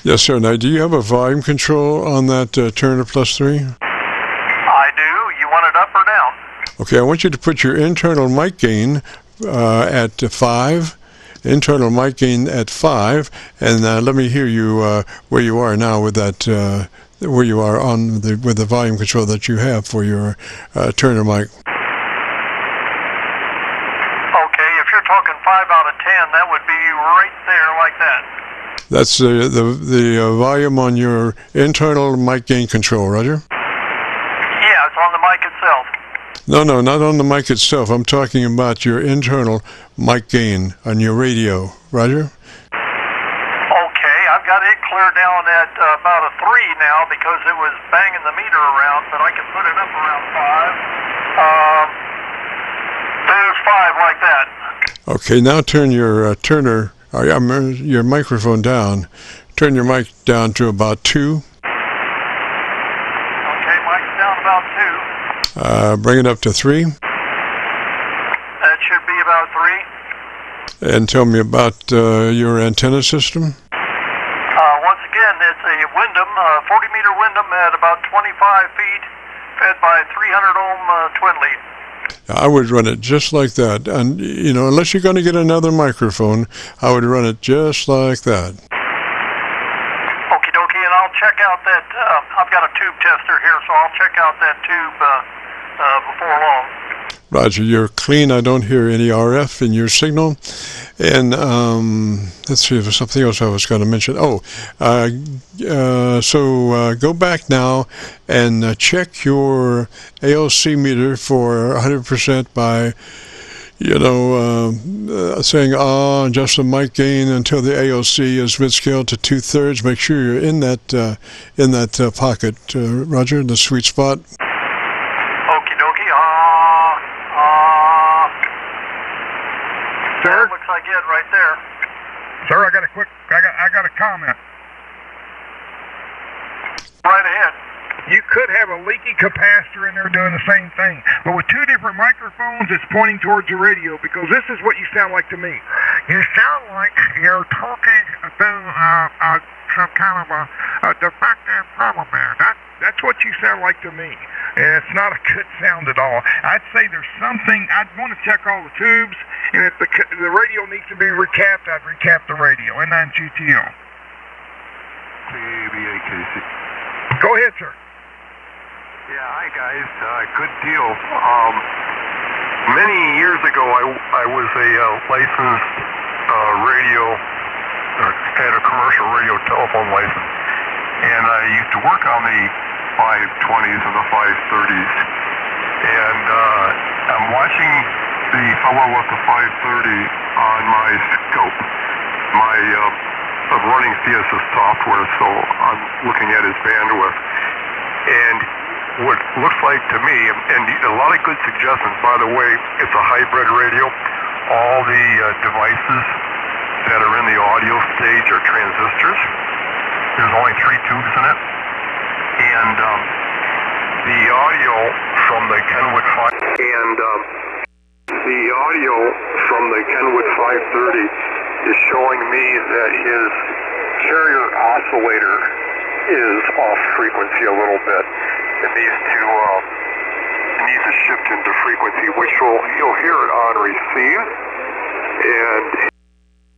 [SPEAKER 3] Yes, sir. Now, do you have a volume control on that Turner Plus 3?
[SPEAKER 4] I do. You want it up or down?
[SPEAKER 3] Okay, I want you to put your internal mic gain at 5. Internal mic gain at 5, and let me hear you where you are now with that, where you are on with the volume control that you have for your Turner mic.
[SPEAKER 4] Okay, if you're talking 5 out of 10, that would be right there like that.
[SPEAKER 3] That's the volume on your internal mic gain control, Roger?
[SPEAKER 4] Yeah, it's on the mic itself.
[SPEAKER 3] No, not on the mic itself. I'm talking about your internal mic gain on your radio, Roger?
[SPEAKER 4] Okay, I've got it clear down at about a 3 now because it was banging the meter around, but I can put it up around 5. There's 5 like that.
[SPEAKER 3] Okay, now turn your your microphone down. Turn your mic down to about 2.
[SPEAKER 4] Okay, mic's down about 2.
[SPEAKER 3] Bring it up to 3.
[SPEAKER 4] That should be about 3.
[SPEAKER 3] And tell me about your antenna system.
[SPEAKER 4] Once again, it's a Wyndham, 40-meter Wyndham at about 25 feet, fed by 300-ohm twin lead.
[SPEAKER 3] I would run it just like that. And, unless you're going to get another microphone, I would run it just like that.
[SPEAKER 4] Okie dokie, and I'll check out that, I've got a tube tester here, so I'll check out that tube before long.
[SPEAKER 3] Roger, you're clean. I don't hear any RF in your signal. And let's see if there's something else I was going to mention. So go back now and check your ALC meter for 100% by, saying just the mic gain until the ALC is mid-scale to 2/3. Make sure you're in that pocket, Roger, the sweet spot.
[SPEAKER 2] Sir?
[SPEAKER 4] That looks like it right there.
[SPEAKER 2] Sir, I got a comment.
[SPEAKER 4] Right ahead.
[SPEAKER 2] You could have a leaky capacitor in there doing the same thing, but with 2 different microphones, it's pointing towards the radio because this is what you sound like to me. You sound like you're talking through some kind of a defective problem there. That's what you sound like to me. And it's not a good sound at all. I'd say there's something. I'd want to check all the tubes, and if the radio needs to be recapped, I'd recap the radio. N9GTL.
[SPEAKER 1] KC.
[SPEAKER 2] Go ahead, sir.
[SPEAKER 1] Yeah, hi guys. Good deal. Many years ago, I was a licensed radio, had a commercial radio telephone license, and I used to work on the 520s and the 530s. And I'm watching the fellow with the 530 on my scope. I'm running CSS software, so I'm looking at his bandwidth. And what looks like to me, and a lot of good suggestions, by the way, it's a hybrid radio. All the devices that are in the audio stage are transistors. There's only 3 tubes in it. And the audio from the Kenwood 530 is showing me that his carrier oscillator is off frequency a little bit. It needs to shift into frequency, which you'll hear it on receive,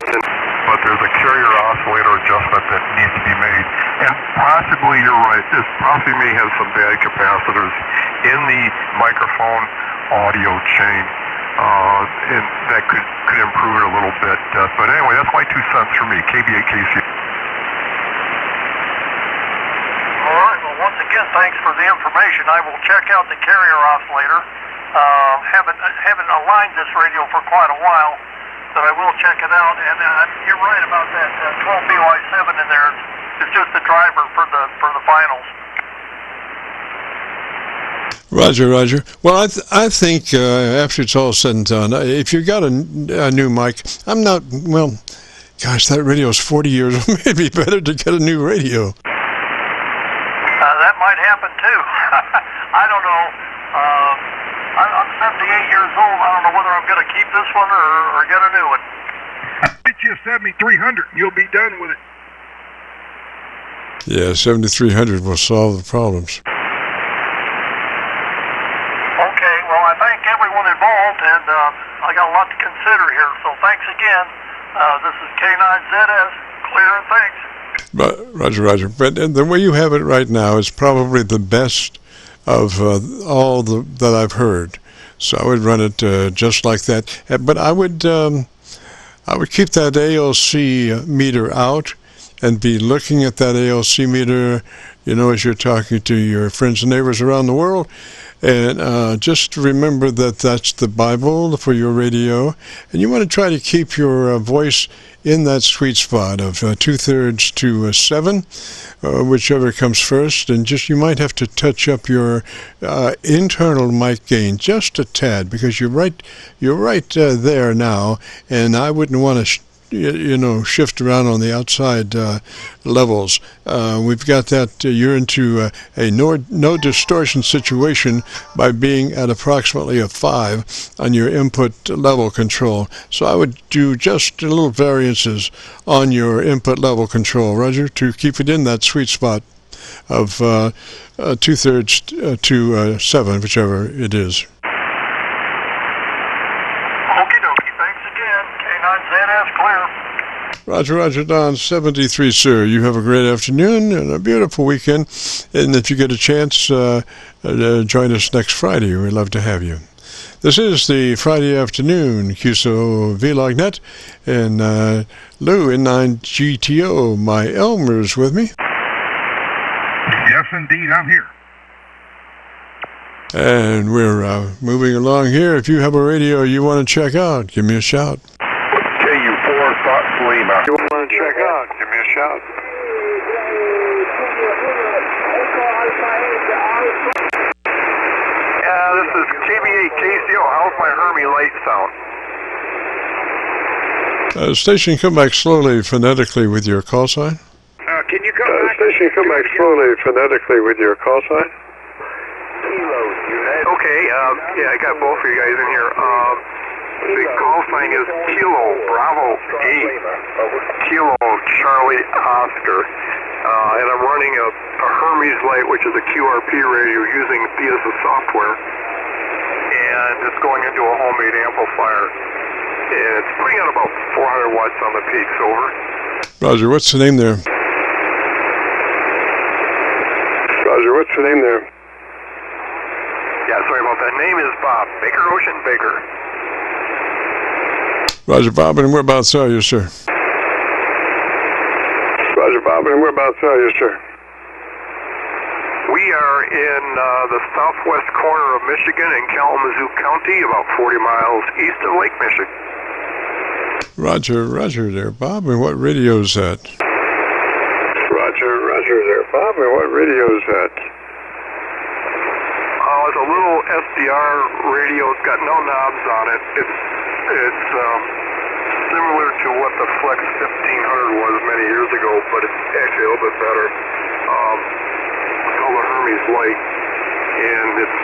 [SPEAKER 1] but there's a carrier oscillator adjustment that needs to be made. And possibly, you're right, this possibly may have some bad capacitors in the microphone audio chain, and that could improve it a little bit. But anyway, that's my 2 cents for me, KB8 KC.
[SPEAKER 4] All right, well, once again, thanks for the information. I will check out the carrier oscillator. Haven't aligned this radio for quite a while, but I will check it out. And you're right about that 12BY7 in there. It's just the driver for the finals.
[SPEAKER 3] Roger. Well, I think after it's all said and done, if you got a new mic, I'm not, well, gosh, that radio is 40 years old. Maybe better to get a new radio.
[SPEAKER 4] That might happen too. I don't know. I'm 78 years old. I don't know whether I'm going to keep this one or get a new one.
[SPEAKER 2] I bet you a 7300. You'll be done with it.
[SPEAKER 3] Yeah, 7300 will solve the problems.
[SPEAKER 4] Okay, well, I thank everyone involved, and I got a lot to consider here. So thanks again. This is K9ZS. Clear and thanks.
[SPEAKER 3] Roger. But the way you have it right now is probably the best of all that I've heard. So I would run it just like that. But I would keep that ALC meter out and be looking at that ALC meter, as you're talking to your friends and neighbors around the world. And just remember that that's the Bible for your radio. And you want to try to keep your voice in that sweet spot of 2/3 to 7, whichever comes first. And you might have to touch up your internal mic gain just a tad, because you're right there now. And I wouldn't want to shift around on the outside levels. We've got that you're into a no distortion situation by being at approximately a 5 on your input level control. So I would do just a little variances on your input level control, Roger, to keep it in that sweet spot of 2/3 to 7, whichever it is. Roger, Don, 73, sir. You have a great afternoon and a beautiful weekend. And if you get a chance, join us next Friday. We'd love to have you. This is the Friday afternoon Qso-Vlog net, and Lou in 9GTO, my Elmer's with me.
[SPEAKER 2] Yes, indeed, I'm here.
[SPEAKER 3] And we're moving along here. If you have a radio you want to check out, give me a shout.
[SPEAKER 1] You want to check out? Give me a shout. This is KB8 KCO. How's my Hermie light sound?
[SPEAKER 3] Station, come back slowly phonetically with your call sign.
[SPEAKER 2] Can you come back?
[SPEAKER 1] Station, come back slowly phonetically with your call sign. Okay, I got both of you guys in here. The call sign is Kilo Bravo 8, Kilo Charlie Oscar, and I'm running a Hermes light, which is a QRP radio using Thea's software, and it's going into a homemade amplifier, and it's putting out about 400 watts on the peaks. Over.
[SPEAKER 3] Roger, what's the name there?
[SPEAKER 1] Yeah, sorry about that. Name is Bob. Baker Ocean Baker.
[SPEAKER 3] Roger, Bob, and whereabouts are you, sir?
[SPEAKER 1] We are in the southwest corner of Michigan in Kalamazoo County, about 40 miles east of Lake Michigan.
[SPEAKER 3] Roger there, Bob. And what radio is that?
[SPEAKER 1] It's a little SDR radio. It's got no knobs on it. It's similar to what the Flex 1500 was many years ago, but it's actually a little bit better. It's called a Hermes Light, and it's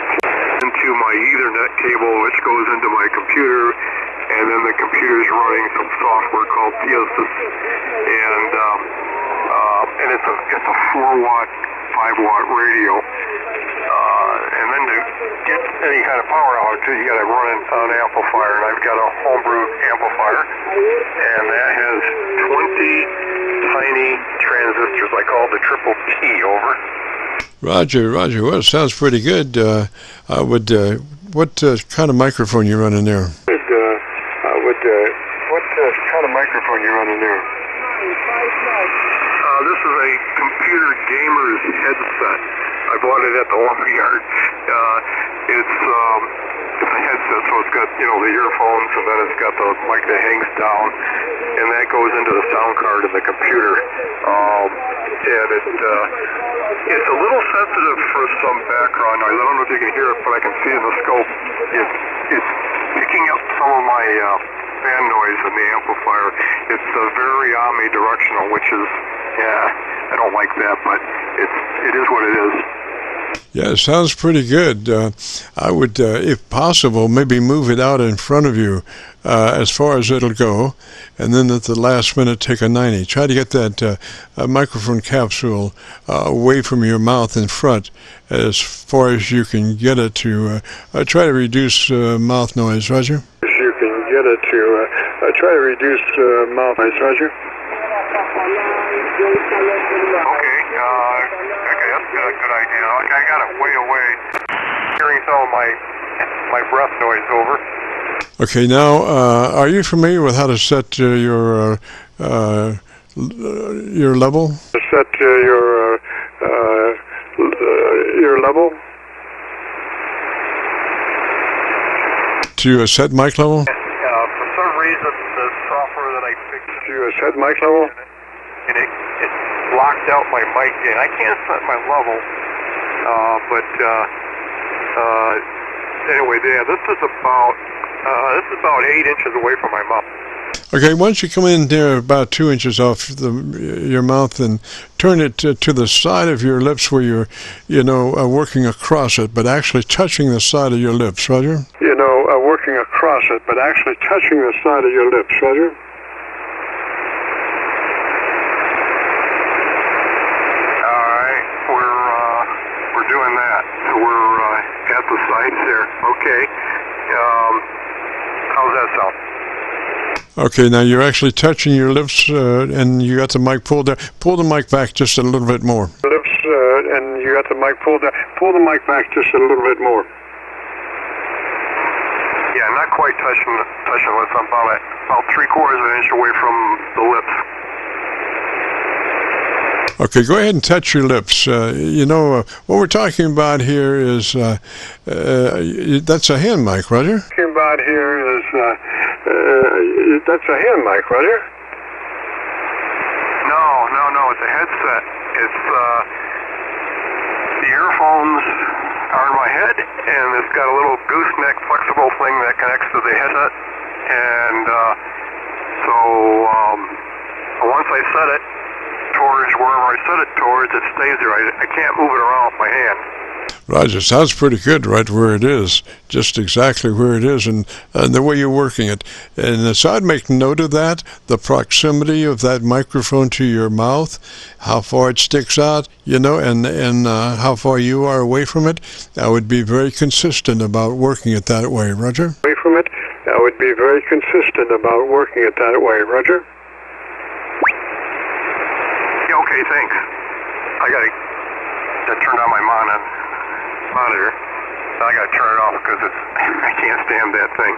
[SPEAKER 1] into my Ethernet cable, which goes into my computer, and then the computer's running some software called Theosis, and and it's a 4-watt, 5-watt radio. And then to get any kind of power out of it, you got to run an amplifier, and I've got a homebrewed amplifier, and that has 20 tiny transistors. I call it the triple T. Over.
[SPEAKER 3] Roger. Well, it sounds pretty good. What kind of microphone you running there?
[SPEAKER 1] What kind of microphone you running there? This is a computer gamer's headset. I bought it at the lumberyard. It's a headset, so it's got, the earphones, and then it's got the mic that hangs down, and that goes into the sound card in the computer. And it's a little sensitive for some background noise. I don't know if you can hear it, but I can see in the scope. It's picking up some of my fan noise in the amplifier. It's very omnidirectional, which is, I don't like that, but it is what it is.
[SPEAKER 3] Yeah, it sounds pretty good. I would, if possible, maybe move it out in front of you as far as it'll go, and then at the last minute take a 90. Try to get that microphone capsule away from your mouth in front as far as you can get it to try to reduce mouth noise, Roger?
[SPEAKER 1] You can get it to try to reduce mouth noise, Roger? Okay, that's a good idea. I got it way away. Hearing some of my breath noise. Over.
[SPEAKER 3] Okay, now, are you familiar with how to set your level?
[SPEAKER 1] Set your level?
[SPEAKER 3] To set mic level?
[SPEAKER 1] For some reason, the software that I fixed to set mic level, and it blocked out my mic gain. I can't set my level, but anyway, this is about 8 inches away from my mouth.
[SPEAKER 3] Okay, once you come in there about 2 inches off your mouth and turn it to the side of your lips where you're, working across it, but actually touching the side of your lips, Roger?
[SPEAKER 1] Working across it, but actually touching the side of your lips, Roger? All right, we're doing that. So we're at the sides there. Okay. How's that sound?
[SPEAKER 3] Okay, now you're actually touching your lips, and you got the mic pulled down. Pull the mic back just a little bit more.
[SPEAKER 1] Lips, and you got the mic pulled down. Pull the mic back just a little bit more. Yeah, not quite touching lips. I'm about 3/4 of an inch away from the lips.
[SPEAKER 3] Okay, go ahead and touch your lips. What we're talking about here is that's a hand mic, Roger?
[SPEAKER 1] Talking about here is that's a hand mic, Roger? No, it's a headset. It's the earphones are in my head, and it's got a little gooseneck flexible thing that connects to the headset, and so once I set it towards wherever I set it towards, it stays there. I can't move it around with my hand.
[SPEAKER 3] Roger, sounds pretty good right where it is, just exactly where it is, and the way you're working it. And so I'd make note of that, the proximity of that microphone to your mouth, how far it sticks out, and how far you are away from it. I would be very consistent about working it that way, Roger?
[SPEAKER 1] Away from it? I would be very consistent about working it that way, Roger? Yeah, okay, thanks. I got to turn on my monitor. I got to turn it off because I can't stand that thing.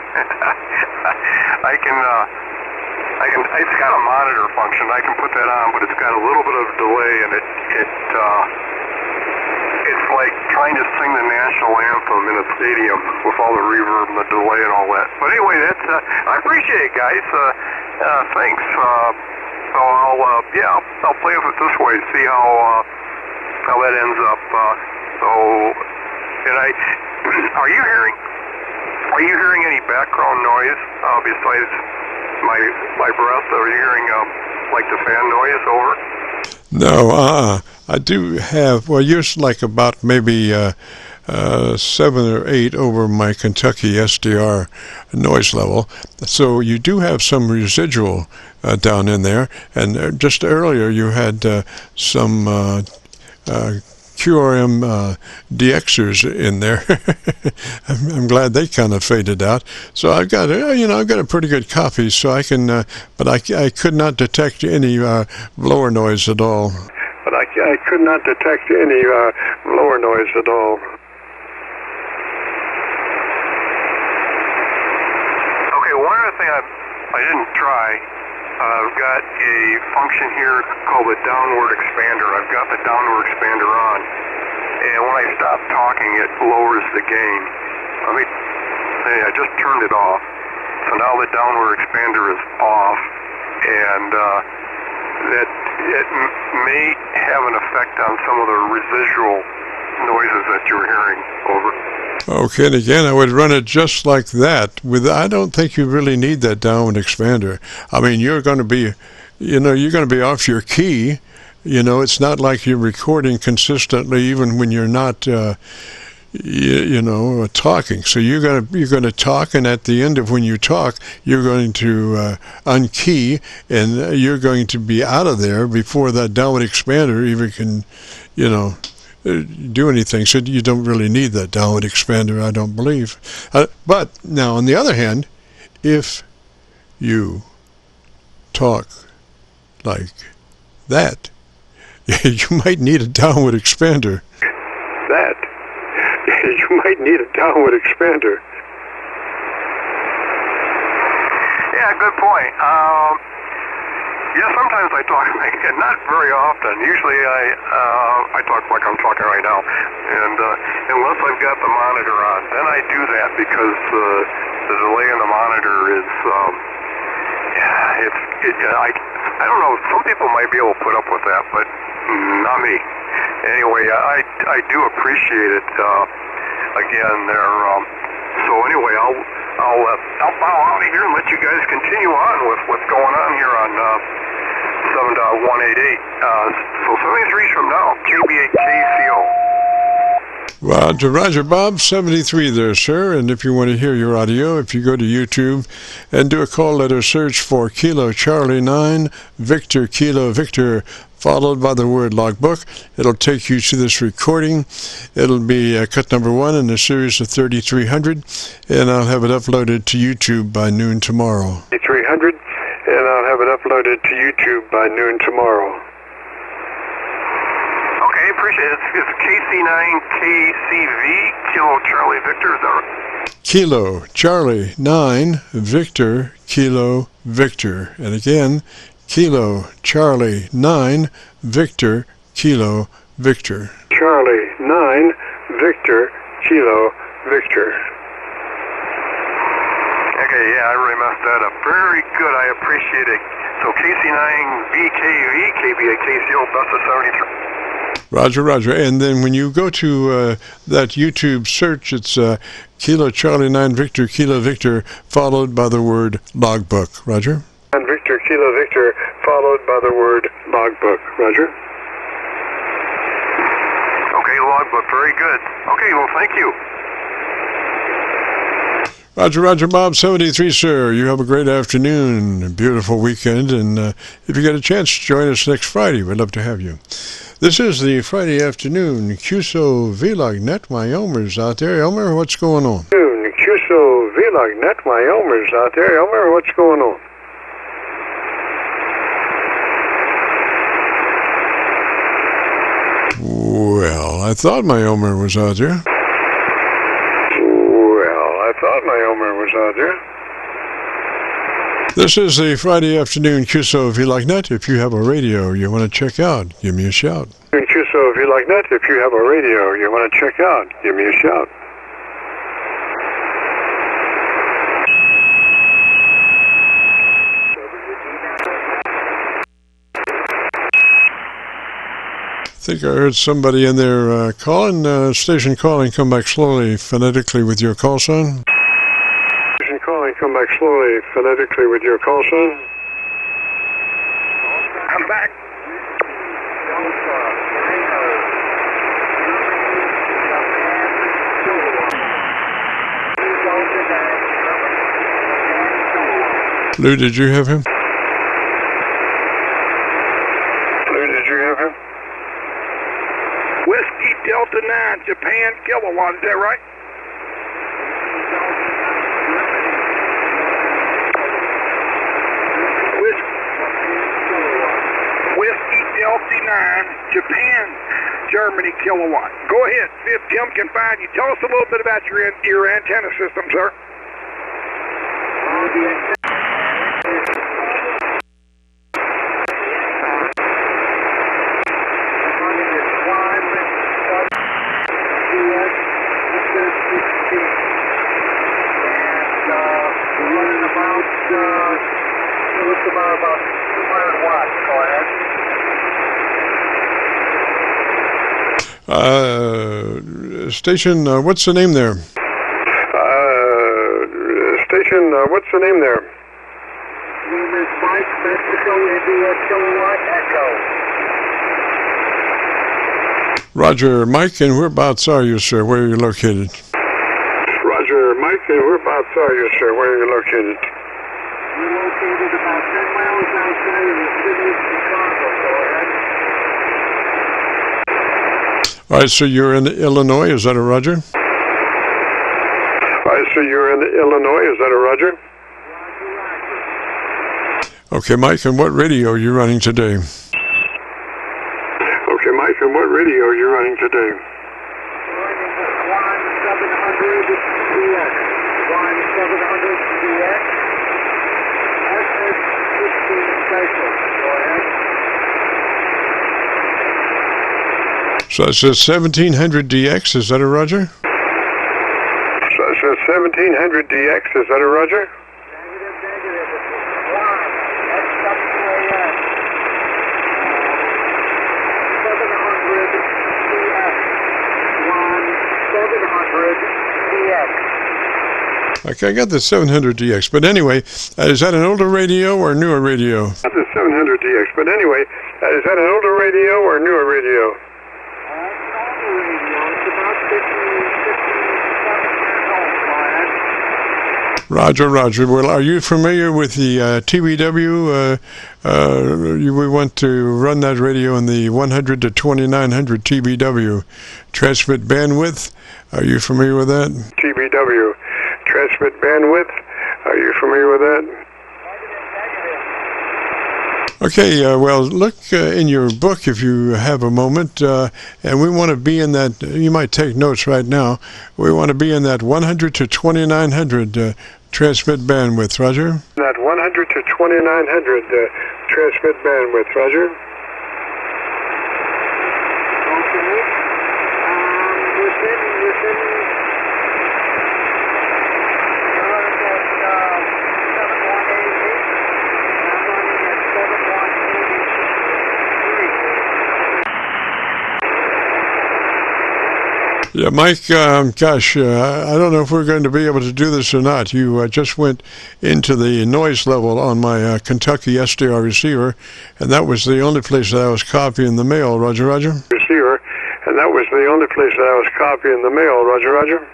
[SPEAKER 1] It's got a monitor function. I can put that on, but it's got a little bit of delay, and it's like trying to sing the national anthem in a stadium with all the reverb and the delay and all that. But anyway, I appreciate it, guys. Thanks. So I'll play with it this way, see how that ends up. Are you hearing any background noise besides my breath? Are you hearing like the fan noise? Over?
[SPEAKER 3] No, I do have. Well, yours like about maybe 7 or 8 over my Kentucky SDR noise level. So you do have some residual down in there. And just earlier you had some QRM DXers in there. I'm glad they kind of faded out. So I've got I've got a pretty good copy. So I can, but I could not detect any blower noise at all.
[SPEAKER 1] But I could not detect any blower noise at all. Okay, one other thing I didn't try. I've got a function here called the downward expander. I've got the downward expander on, and when I stop talking, it lowers the gain. I just turned it off, so now the downward expander is off, and that it may have an effect on some of the residual noises that you're hearing. Over.
[SPEAKER 3] Okay, and again, I would run it just like that. I don't think you really need that downward expander. I mean, you're going to be, you're going to be off your key. It's not like you're recording consistently, even when you're not, talking. So you're going to talk, and at the end of when you talk, you're going to unkey, and you're going to be out of there before that downward expander even can, do anything. So you don't really need that downward expander, I don't believe. But now, on the other hand, if you talk like that, you might need a downward expander.
[SPEAKER 1] You might need a downward expander. Yeah, good point. Yeah, sometimes I talk like that, not very often. Usually I talk like I'm talking right now, and unless I've got the monitor on, then I do that because the delay in the monitor is I don't know. Some people might be able to put up with that, but not me. Anyway, I do appreciate it. Again, so anyway, I'll bow out of here and let you guys continue on with what's going on here on 7.188. So 73 from now, KBA KCO.
[SPEAKER 3] Roger, Bob, 73 there, sir. And if you want to hear your audio, if you go to YouTube and do a call letter search for Kilo Charlie 9, Victor Kilo Victor, followed by the word logbook, it'll take you to this recording. It'll be cut number 1 in a series of 3300, and I'll have it uploaded to YouTube by noon tomorrow.
[SPEAKER 1] 3300, and I'll have it uploaded to YouTube by noon tomorrow. Okay, appreciate it. It's KC9KCV, Kilo Charlie Victor, is that right?
[SPEAKER 3] Kilo Charlie 9, Victor Kilo Victor. And again, Kilo Charlie 9, Victor Kilo Victor.
[SPEAKER 1] Charlie 9, Victor Kilo Victor. Okay, yeah, I really messed that up. Very good, I appreciate it. So KC9VKV, KBA KCO, best of 73.
[SPEAKER 3] Roger. And then when you go to that YouTube search, it's Kilo Charlie 9 Victor Kilo Victor, followed by the word logbook. Roger?
[SPEAKER 1] And Victor Kilo Victor, followed by the word logbook. Roger? Okay, logbook, very good. Okay, well, thank you.
[SPEAKER 3] Roger, Bob, 73, sir. You have a great afternoon, a beautiful weekend, and if you get a chance, join us next Friday. We'd love to have you. This is the Friday afternoon Qso-Vlog net. My Elmer's out there. Elmer, what's going on?
[SPEAKER 1] Qso-Vlog net. My Elmer's out there. Elmer, what's going on?
[SPEAKER 3] Well, I thought my Elmer was out there. This is the Friday afternoon Qso-Vlog net. If you have a radio you want to check out, give me a shout.
[SPEAKER 1] Qso-Vlog net. If you have a radio you want to check out, give me a shout.
[SPEAKER 3] I think I heard somebody in there station calling, come back slowly phonetically with your call sign.
[SPEAKER 1] Station calling, come back slowly phonetically with your call sign. I'm back.
[SPEAKER 3] Lou, did you have him?
[SPEAKER 1] Lou, did you have him?
[SPEAKER 2] Whiskey Delta 9, Japan Kilowatt, is that right? Whiskey Delta 9, Japan, Germany Kilowatt. Go ahead, see if Tim can find you. Tell us a little bit about your antenna system, sir.
[SPEAKER 4] About 200 watts. Go ahead.
[SPEAKER 3] Station, what's the name there?
[SPEAKER 1] Station, what's the name there?
[SPEAKER 4] Name is Mike, Mexico, India, Kilowatt, Echo.
[SPEAKER 3] Roger, Mike, and whereabouts are you, sir? Where are you located?
[SPEAKER 1] Roger, Mike, and whereabouts are you, sir? Where are you located?
[SPEAKER 4] We're located about 10 miles outside of the city of Chicago. Go ahead.
[SPEAKER 3] All right, so you're in Illinois, is that a Roger?
[SPEAKER 1] All right, so you're in Illinois, is that a Roger?
[SPEAKER 3] Okay, Mike, and what radio are you running today?
[SPEAKER 1] Okay, Mike, and what radio are you running today?
[SPEAKER 4] Running 1700 DX. 1700 DX. SS16 special. Go ahead.
[SPEAKER 3] So it says 1700 DX, is that a Roger?
[SPEAKER 1] So it says 1700 DX, is that a Roger?
[SPEAKER 4] Negative. One. XWAS. 700 DX. 1700 DX.
[SPEAKER 3] Okay, I got the 700 DX, but anyway, is that an older radio or a newer radio?
[SPEAKER 1] That's a 700 DX, but anyway, is that an older radio or a newer radio?
[SPEAKER 3] Roger, Roger. Well, are you familiar with the TBW? We want to run that radio in the 100 to 2900 TBW transmit bandwidth. Are you familiar with that?
[SPEAKER 1] TBW, transmit bandwidth. Are you familiar with that?
[SPEAKER 3] Okay, well, look in your book if you have a moment, and we want to be in that, you might take notes right now, we want to be in that 100 to 2900 transmit bandwidth, Roger?
[SPEAKER 1] That 100 to 2900 transmit bandwidth, Roger?
[SPEAKER 3] Yeah, Mike, gosh, I don't know if we're going to be able to do this or not. You just went into the noise level on my Kentucky SDR receiver, and that was the only place that I was copying the mail, Roger, Roger?
[SPEAKER 1] Receiver, and that was the only place that I was copying the mail, Roger, Roger?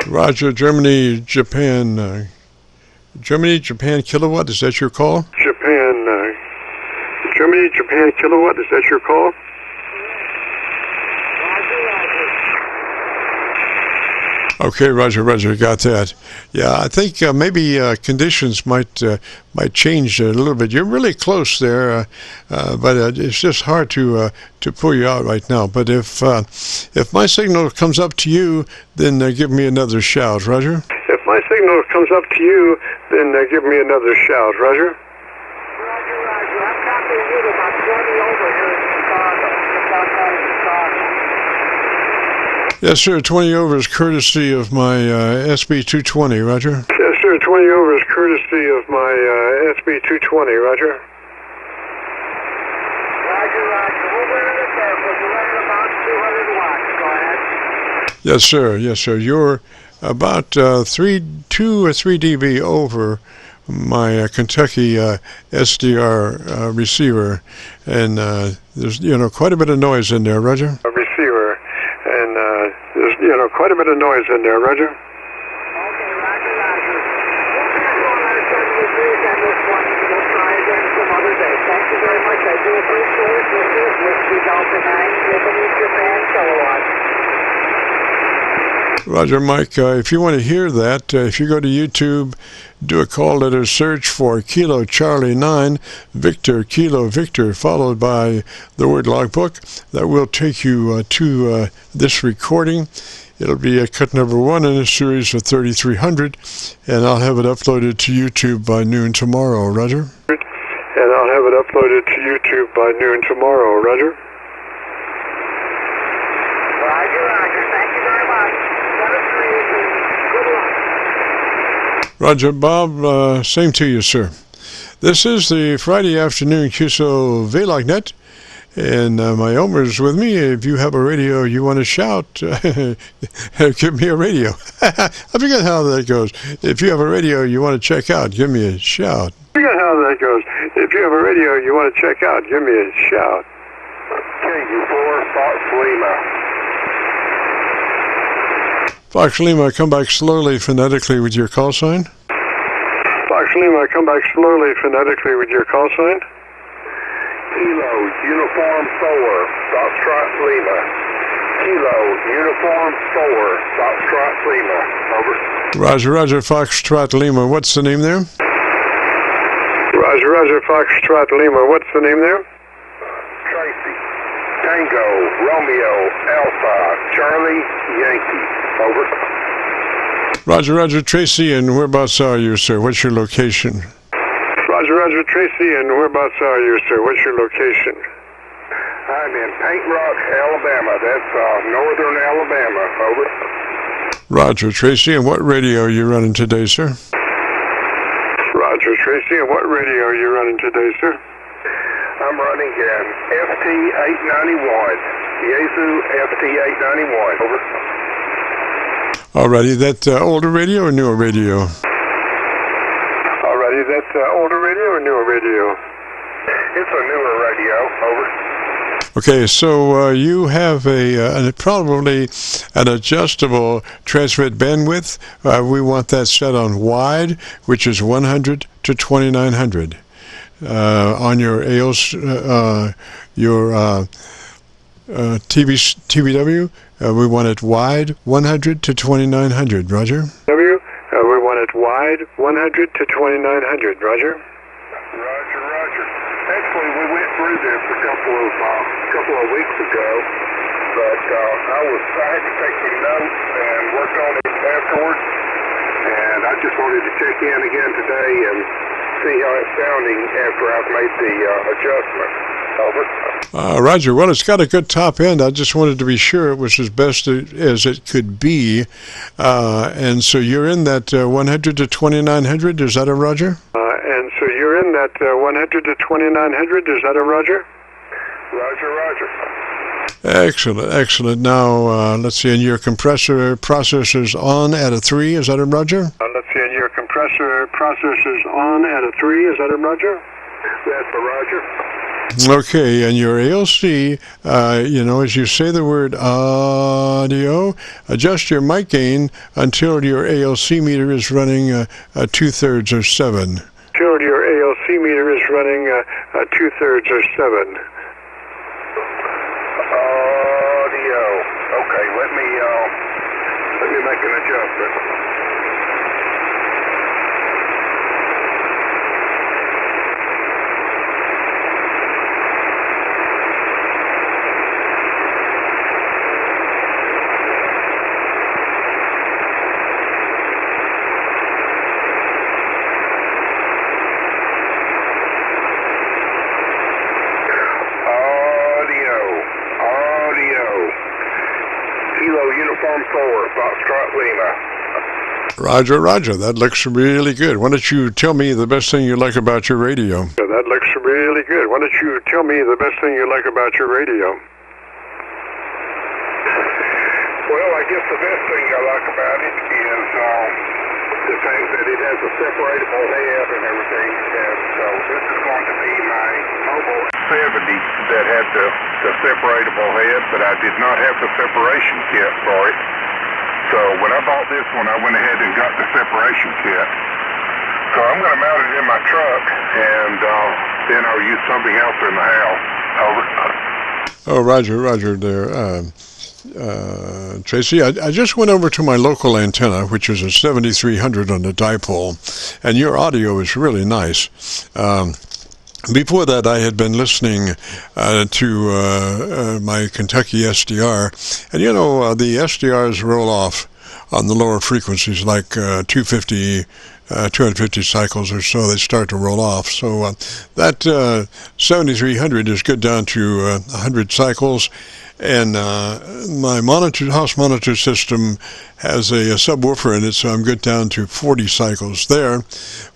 [SPEAKER 3] Roger, Germany, Japan kilowatt, is that your call?
[SPEAKER 1] Germany, Japan kilowatt, is that your call?
[SPEAKER 3] Okay, Roger, got that. Yeah, I think maybe conditions might change a little bit. You're really close there, but it's just hard to pull you out right now. But if my signal comes up to you, then give me another shout, Roger.
[SPEAKER 1] If my signal comes up to you, then give me another shout, Roger.
[SPEAKER 4] Roger. I'm copying you to about 20 over here in Chicago, just outside of Chicago.
[SPEAKER 3] Yes, sir. 20 over is courtesy of my SB220, Roger.
[SPEAKER 1] Yes, sir. 20 over is courtesy of my SB220, Roger.
[SPEAKER 4] Roger. Over in the circle. You're running about 200 watts. Go ahead.
[SPEAKER 3] Yes, sir. You're about 2 or 3 dB over my Kentucky SDR receiver, and there's quite a bit of noise in there, Roger.
[SPEAKER 8] A receiver, and there's quite a bit of noise in there, Roger.
[SPEAKER 4] Okay, Roger, Roger. We'll on this one. We'll try again some other day. Thank you very much. I do appreciate it. This is Whiskey Delta 9, Japanese Japan kilowatt.
[SPEAKER 3] Roger, Mike, if you want to hear that, if you go to YouTube, do a call letter search for Kilo Charlie 9, Victor Kilo Victor, followed by the word logbook. That will take you to this recording. It'll be cut number 1 in a series of 3,300, and I'll have it uploaded to YouTube by noon tomorrow, Roger.
[SPEAKER 8] And I'll have it uploaded to YouTube by noon tomorrow, Roger.
[SPEAKER 4] Roger, Roger. Thank you very much. Good luck.
[SPEAKER 3] Roger, Bob, same to you, sir. This is the Friday afternoon Qso-Vlog net, and my Omer's with me. If you have a radio you want to shout, give me a radio. I forget how that goes. If you have a radio you want to check out, give me a shout.
[SPEAKER 8] I forget how that goes. If you have a radio you want to check out, give me a shout. KU4, Fox Lima.
[SPEAKER 3] Fox Lima, come back slowly phonetically with your call sign.
[SPEAKER 8] Fox Lima, come back slowly phonetically with your call sign. Kilo, Uniform 4, Foxtrot Lima. Kilo, Uniform 4, Foxtrot Lima. Over.
[SPEAKER 3] Roger, Roger, Foxtrot Lima. What's the name there?
[SPEAKER 8] Roger, Roger, Foxtrot Lima. What's the name there? Tracy. Tango, Romeo, Alpha, Charlie, Yankee. Over.
[SPEAKER 3] Roger, Roger, Tracy, and whereabouts are you, sir? What's your location?
[SPEAKER 8] Roger, Roger, Tracy, and whereabouts are you, sir? What's your location? I'm in Paint Rock, Alabama. That's northern Alabama. Over.
[SPEAKER 3] Roger, Tracy, and what radio are you running today, sir?
[SPEAKER 8] Roger, Tracy, and what radio are you running today, sir? I'm running an FT891. Yaesu FT891. Over.
[SPEAKER 3] Alrighty, that older radio or newer radio?
[SPEAKER 8] Alrighty, that's older radio or newer radio? It's a newer radio. Over.
[SPEAKER 3] Okay, so you have probably an adjustable transmit bandwidth. We want that set on wide, which is 100 to 2900. On your AOS, your TBW, we want it wide, 100 to 2900. Roger.
[SPEAKER 8] We want it wide, 100 to 2900. Roger. Roger, Roger. Actually, we went through this a couple of weeks ago, but I had to take some notes and worked on it afterwards, and I just wanted to check in again today and see how it's sounding after I've made the adjustment. Over.
[SPEAKER 3] Roger. Well, it's got a good top end. I just wanted to be sure it was as best as it could be. And so you're in that 100 to 2900. Is that a Roger?
[SPEAKER 8] And so you're in that 100 to 2900. Is that a Roger? Roger, Roger.
[SPEAKER 3] Excellent, excellent. Now, let's see, and your compressor processor's on at a 3. Is that a Roger?
[SPEAKER 8] Let's see, and your compressor processor's on at a 3. Is that a Roger? That's a Roger.
[SPEAKER 3] Okay, and your ALC, as you say the word audio, adjust your mic gain until your ALC meter is running 2/3 or 7.
[SPEAKER 8] Until your ALC meter is running 2/3 or 7. Audio. Okay, let me make an adjustment. Uniform 4, Foxtrot Lima.
[SPEAKER 3] Roger, Roger. That looks really good. Why don't you tell me the best thing you like about your radio?
[SPEAKER 8] That looks really good. Why don't you tell me the best thing you like about your radio? Well, I guess the best thing I like about it is the fact that it has a separatable head and everything, and so this is going to be my mobile 70 that had the separatable head, but I did not have the separation kit for it. So when I bought this one, I went ahead and got the separation kit. So I'm going to mount it in my truck, and then I'll use something else in the house. Over.
[SPEAKER 3] Oh, Roger there. Tracy, I just went over to my local antenna, which is a 7300 on the dipole, and your audio is really nice. Before that, I had been listening to my Kentucky SDR, and the SDRs roll off on the lower frequencies, like 250 cycles or so. They start to roll off. So that 7300 is good down to 100 cycles. And my house monitor system has a subwoofer in it, so I'm good down to 40 cycles there.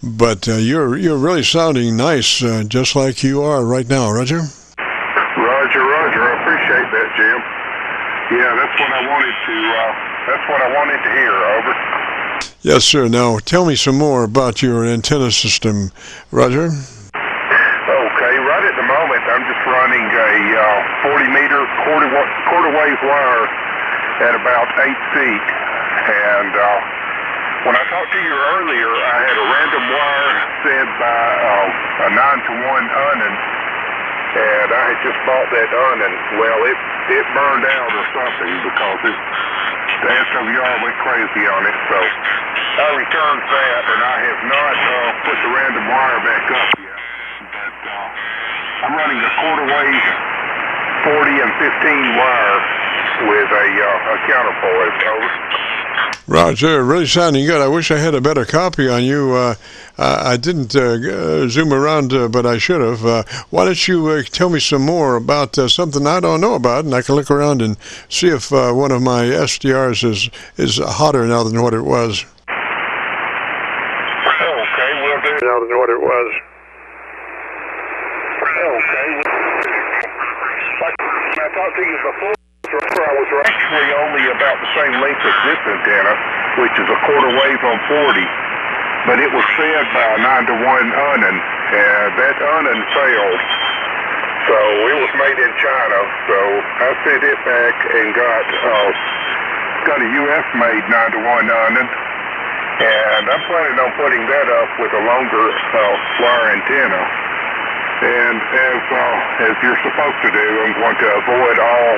[SPEAKER 3] But you're really sounding nice, just like you are right now, Roger.
[SPEAKER 8] Roger. I appreciate that, Jim. Yeah, that's what I wanted to hear. Over.
[SPEAKER 3] Yes, sir. Now tell me some more about your antenna system, Roger.
[SPEAKER 8] Okay, right at the moment I'm just running a 40-meter quarter wave wire at about 8 feet. And when I talked to you earlier, I had a random wire fed by a 9-to-1 onion, and I had just bought that onion. Well, it burned out or something because the SWR went crazy on it. So I returned that, and I have not put the random wire back up yet. But I'm running a quarter wave 40 and 15 wire with a counterpoise. Over.
[SPEAKER 3] Roger, really sounding good. I wish I had a better copy on you. I didn't zoom around, but I should have. Why don't you tell me some more about something I don't know about, and I can look around and see if one of my SDRs is hotter now than what it was.
[SPEAKER 8] Okay, we'll do now than what it was. Okay. Like I talked to you before, I was actually only about the same length as this antenna, which is a quarter wave on 40, but it was fed by a 9-to-1 onion, and that onion failed. So it was made in China, so I sent it back and got a U.S.-made 9-to-1 onion, and I'm planning on putting that up with a longer wire antenna. And as you're supposed to do, I'm going to avoid all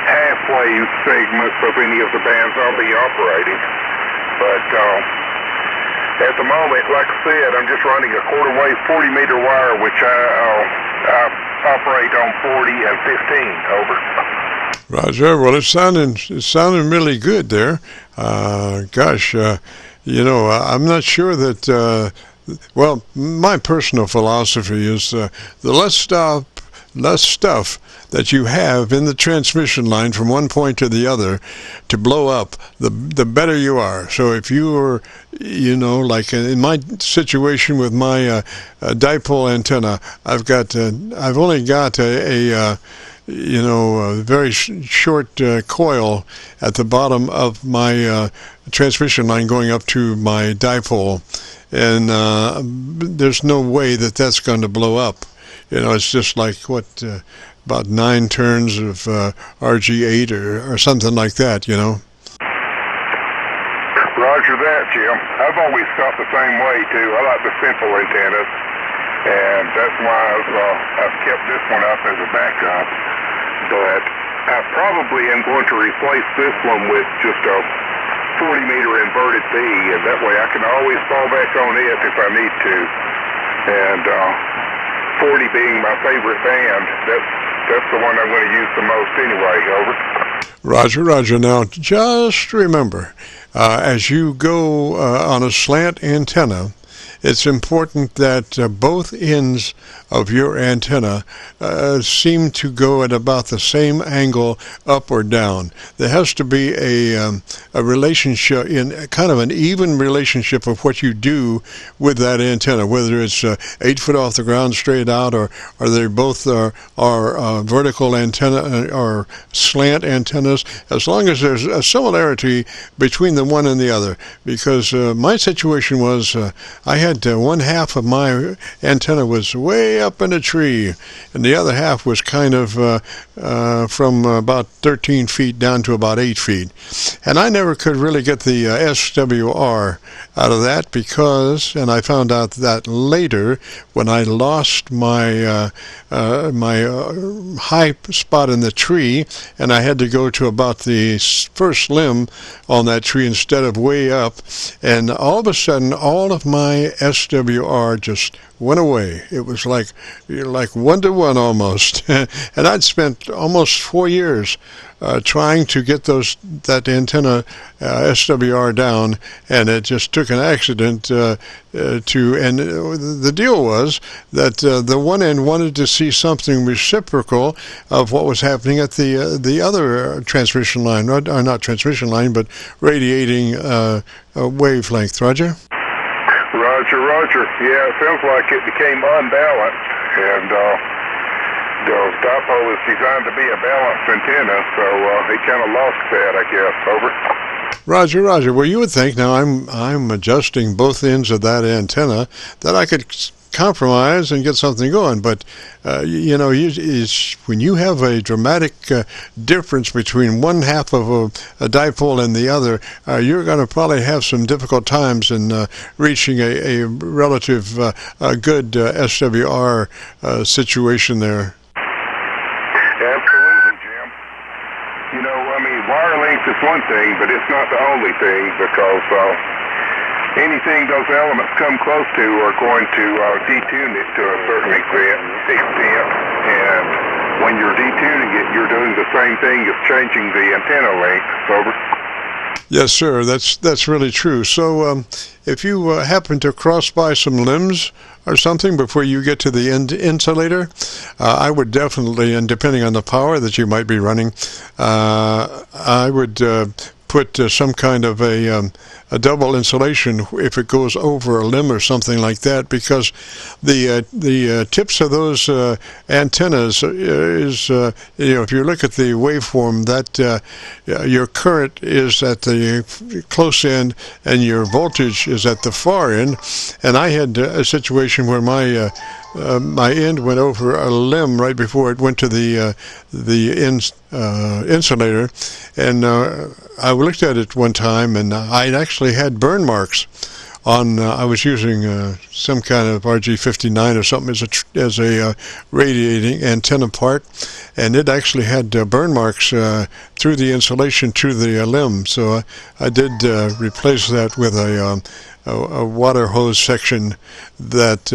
[SPEAKER 8] half-wave segments of any of the bands I'll be operating. But at the moment, like I said, I'm just running a quarter wave 40-meter wire, which I operate on 40 and 15. Over.
[SPEAKER 3] Roger. Well, it's sounding really good there. Gosh, I'm not sure that. Well, my personal philosophy is the less stuff that you have in the transmission line from one point to the other to blow up, the better you are. So if you are, like in my situation with my dipole antenna, I've only got a very short coil at the bottom of my transmission line going up to my dipole. And there's no way that's going to blow up. It's just like, about 9 turns of RG8 or something like that,
[SPEAKER 8] Roger that, Jim. I've always felt the same way, too. I like the simple antennas, and that's why I've kept this one up as a backup. But I probably am going to replace this one with just a 40-meter inverted B, and that way I can always fall back on it if I need to. And 40 being my favorite band, that's the one I'm going to use the most anyway. Over.
[SPEAKER 3] Roger. Now, just remember, as you go on a slant antenna, it's important that both ends of your antenna seem to go at about the same angle, up or down. There has to be a relationship, in kind of an even relationship of what you do with that antenna, whether it's 8 foot off the ground straight out, or they both are vertical antenna or slant antennas, as long as there's a similarity between the one and the other. Because my situation was I had one half of my antenna was way up in a tree, and the other half was kind of from about 13 feet down to about 8 feet. And I never could really get the SWR out of that because, and I found out that later when I lost my high spot in the tree, and I had to go to about the first limb on that tree instead of way up, and all of a sudden all of my SWR just went away. It was like 1-to-1 almost. And I'd spent almost 4 years trying to get that antenna SWR down, and it just took an accident and the deal was that the one end wanted to see something reciprocal of what was happening at the other transmission line, or not transmission line, but radiating wavelength. Roger?
[SPEAKER 8] Roger. Yeah, it sounds like it became unbalanced, and the dipole is designed to be a balanced antenna, so he kind of lost that, I guess. Over.
[SPEAKER 3] Roger. Well, you would think, now I'm adjusting both ends of that antenna, that I could compromise and get something going, but when you have a dramatic difference between one half of a dipole and the other, you're going to probably have some difficult times in reaching a relative good SWR situation there.
[SPEAKER 8] Absolutely, Jim. Wire length is one thing, but it's not the only thing, because anything those elements come close to are going to detune it to a certain extent, and when you're detuning it, you're doing the same thing as changing the antenna length. Over.
[SPEAKER 3] Yes, sir. That's really true. So if you happen to cross by some limbs or something before you get to the insulator, I would definitely, and depending on the power that you might be running, I would put some kind of a double insulation if it goes over a limb or something like that, because the tips of those antennas is if you look at the waveform, that your current is at the close end and your voltage is at the far end, and I had a situation where my end went over a limb right before it went to the insulator, and I looked at it one time, and I actually had burn marks on. I was using some kind of RG59 or something as a radiating antenna part, and it actually had burn marks through the insulation to the limb. So I did replace that with a water hose section that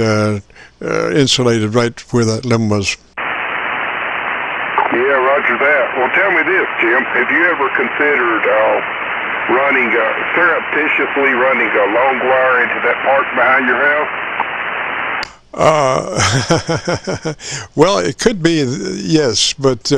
[SPEAKER 3] insulated right where that limb was.
[SPEAKER 8] Yeah, roger that. Well, tell me this, Jim. Have you ever considered surreptitiously running a long wire into that park behind your house?
[SPEAKER 3] Well, it could be, yes, but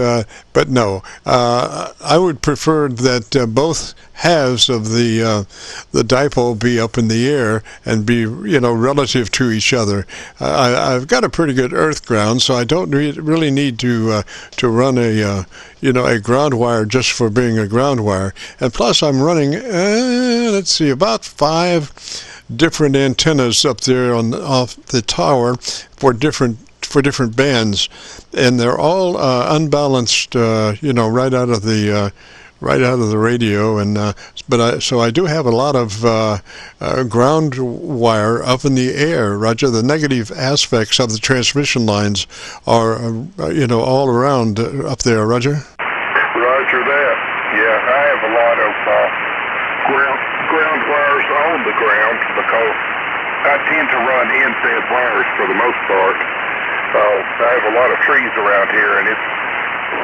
[SPEAKER 3] no. I would prefer that both halves of the dipole be up in the air and be relative to each other. I've got a pretty good earth ground, so I don't really need to run a ground wire just for being a ground wire. And plus, I'm running about 5 different antennas up there off the tower for different bands, and they're all unbalanced, right out of the radio, and so I do have a lot of ground wire up in the air. Roger, the negative aspects of the transmission lines are all around up there. Roger.
[SPEAKER 8] Roger that. Yeah, I have a lot of ground wires on the ground because I tend to run inset wires for the most part. I have a lot of trees around here, and it's,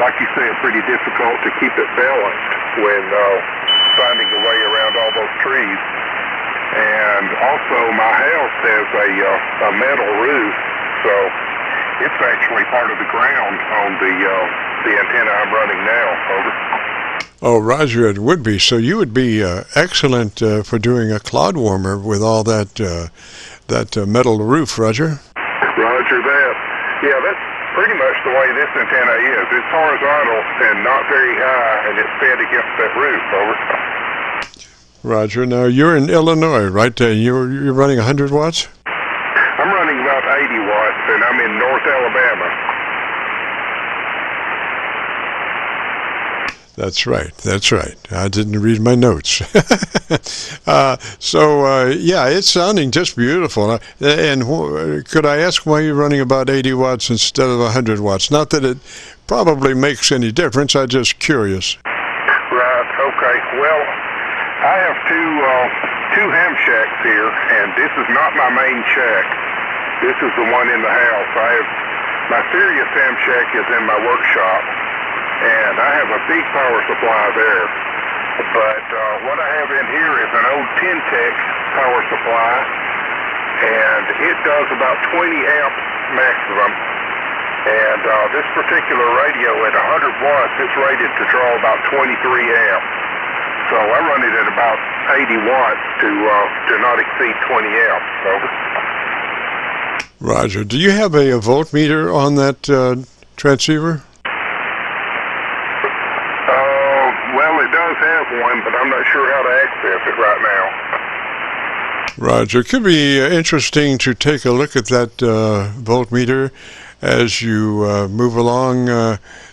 [SPEAKER 8] like you said, pretty difficult to keep it balanced when finding a way around all those trees. And also my house has a metal roof, so it's actually part of the ground on the antenna I'm running now. Over.
[SPEAKER 3] Oh, Roger, it would be. So you would be excellent for doing a cloud warmer with all that metal roof, Roger.
[SPEAKER 8] Roger that. Yeah, that's pretty much the way this antenna is. It's horizontal and not very high, and it's fed against that roof. Over.
[SPEAKER 3] Roger. Now, you're in Illinois, right? You're running 100 watts?
[SPEAKER 8] I'm running about 80 watts, and I'm in North Alabama.
[SPEAKER 3] That's right. That's right. I didn't read my notes. Yeah, it's sounding just beautiful. And could I ask why you're running about 80 watts instead of 100 watts? Not that it probably makes any difference. I'm just curious.
[SPEAKER 8] Right. Okay. Well, I have two ham shacks here, and this is not my main shack. This is the one in the house. My serious ham shack is in my workshop, and I have a big power supply there. But what I have in here is an old Tech power supply, and it does about 20 amps maximum. And this particular radio at 100 watts, it's rated to draw about 23 amps. So I run it at about 80 watts to not exceed 20 amps. Over.
[SPEAKER 3] Roger. Do you have a voltmeter on that transceiver?
[SPEAKER 8] Well, it does have one, but I'm not sure how to access it right now.
[SPEAKER 3] Roger. It could be interesting to take a look at that voltmeter as you move along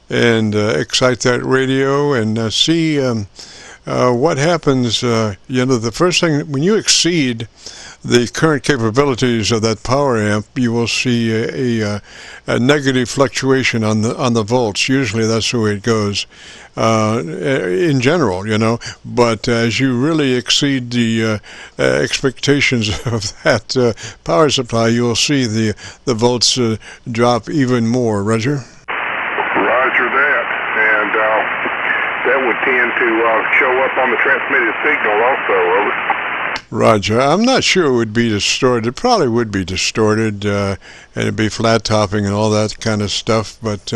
[SPEAKER 3] and excite that radio and see what happens. The first thing, when you exceed the current capabilities of that power amp, you will see a negative fluctuation on the volts. Usually that's the way it goes in general, But as you really exceed the expectations of that power supply, you'll see the volts drop even more. Roger?
[SPEAKER 8] Roger that. And that would tend to show up on the transmitted signal also. Over.
[SPEAKER 3] Roger. I'm not sure it would be distorted. It probably would be distorted, and it'd be flat topping and all that kind of stuff. But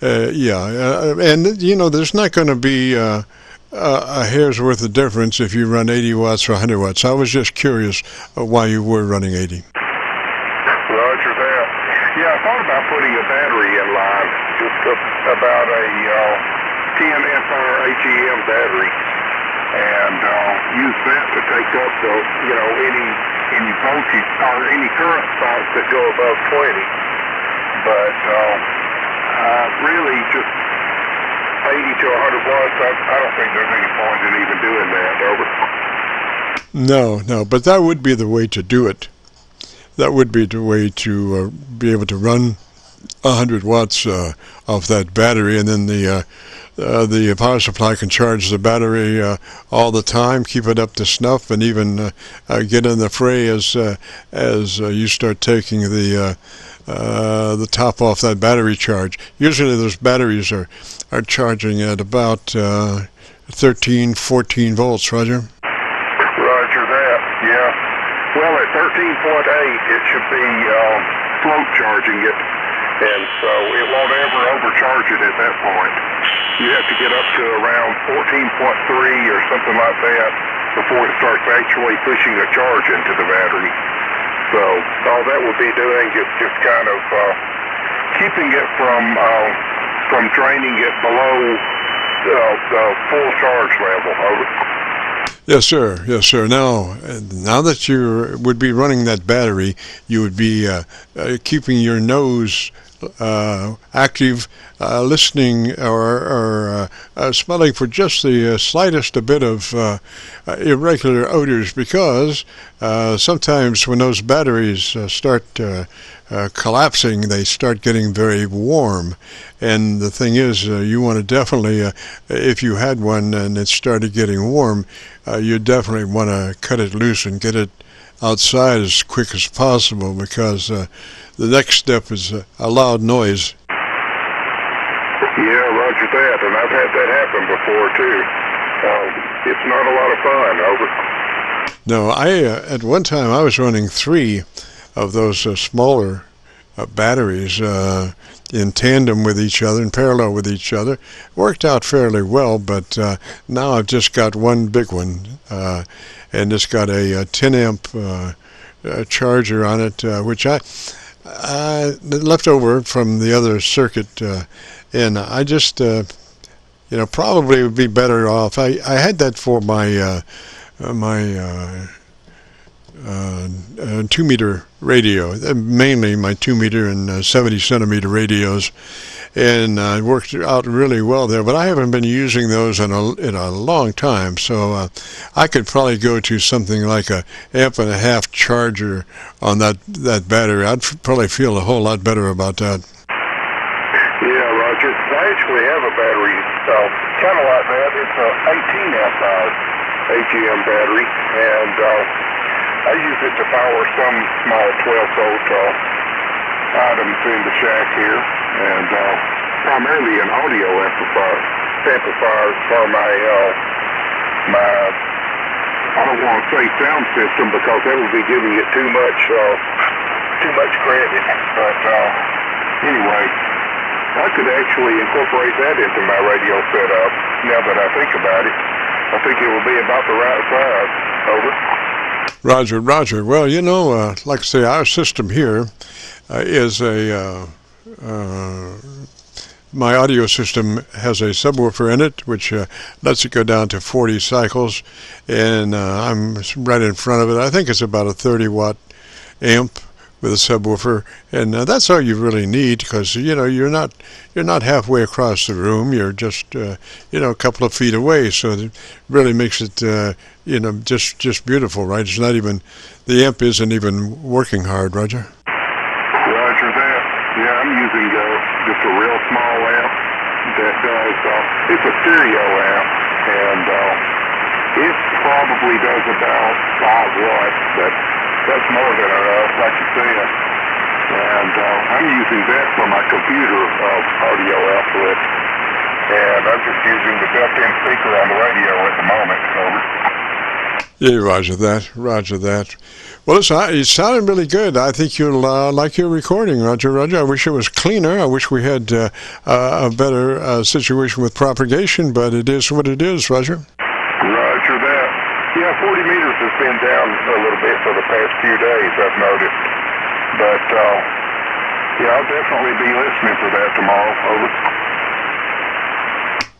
[SPEAKER 3] there's not going to be a hair's worth of difference if you run 80 watts or 100 watts. I was just curious why you were running 80.
[SPEAKER 8] Roger that. Yeah, I thought about putting a battery in line, just about a 10 ampere AGM battery, and use that to take up any voltage or any current spikes that go above 20. But really, just 80 to 100 watts, I don't think there's any point in even doing that. Over.
[SPEAKER 3] No, but that would be the way to do it. That would be the way to be able to run 100 watts off that battery, and then the power supply can charge the battery all the time, keep it up to snuff, and even get in the fray as you start taking the top off that battery charge. Usually those batteries are charging at about 13, 14 volts, Roger?
[SPEAKER 8] Roger that, yeah. Well, at 13.8 it should be float charging it, and so it won't ever overcharge it at that point. You have to get up to around 14.3 or something like that before it starts actually pushing a charge into the battery. So all that would be doing is just kind of keeping it from draining it below the full charge level. Over.
[SPEAKER 3] Yes, sir. Yes, sir. Now that you would be running that battery, you would be keeping your nose active, listening or smelling for just the slightest bit of irregular odors, because sometimes when those batteries start collapsing, they start getting very warm. And the thing is, you want to definitely, if you had one and it started getting warm, you definitely want to cut it loose and get it outside as quick as possible, because the next step is a loud noise.
[SPEAKER 8] Yeah, roger that, and I've had that happen before too. It's not a lot of fun. Over.
[SPEAKER 3] No, at one time I was running 3 of those smaller batteries in tandem with each other, in parallel with each other. Worked out fairly well, but now I've just got one big one, and it's got a 10 amp charger on it, which I left over from the other circuit, and I just probably would be better off. I had that for my 2-meter radio, mainly my 2-meter and 70-centimeter radios, and it worked out really well there. But I haven't been using those in a long time, so I could probably go to something like a 1.5 amp charger on that battery. I'd probably feel a whole lot better about that.
[SPEAKER 8] Yeah, Roger. I actually have a battery, kind of like that. It's a 18 amp AGM battery, and I use it to power some small 12-volt items in the shack here, and primarily an audio amplifier for my I don't want to say sound system because that would be giving it too much credit. But anyway, I could actually incorporate that into my radio setup. Now that I think about it, I think it will be about the right size. Over.
[SPEAKER 3] Roger. Well, like I say, our system here is my audio system has a subwoofer in it, which lets it go down to 40 cycles, and I'm right in front of it. I think it's about a 30-watt amp with a subwoofer, and that's all you really need, because you're not halfway across the room. You're just a couple of feet away, so it really makes it just beautiful, right? It's not even, the amp isn't even working hard, Roger.
[SPEAKER 8] Roger that. Yeah, I'm using just a real small amp that does. It's a stereo amp, and it probably does about 5 watts. That's more than enough, like you said. And I'm using that for my computer audio output. And I'm just using the built-in speaker on the radio at the moment.
[SPEAKER 3] Yeah, Roger that. Well, it sounded really good. I think you'll like your recording, Roger. I wish it was cleaner. I wish we had a better situation with propagation, but it is what it is, Roger.
[SPEAKER 8] Roger that. Yeah, 40 meters has been down a little bit for the past few days, I've noticed. But, I'll definitely be listening for that tomorrow.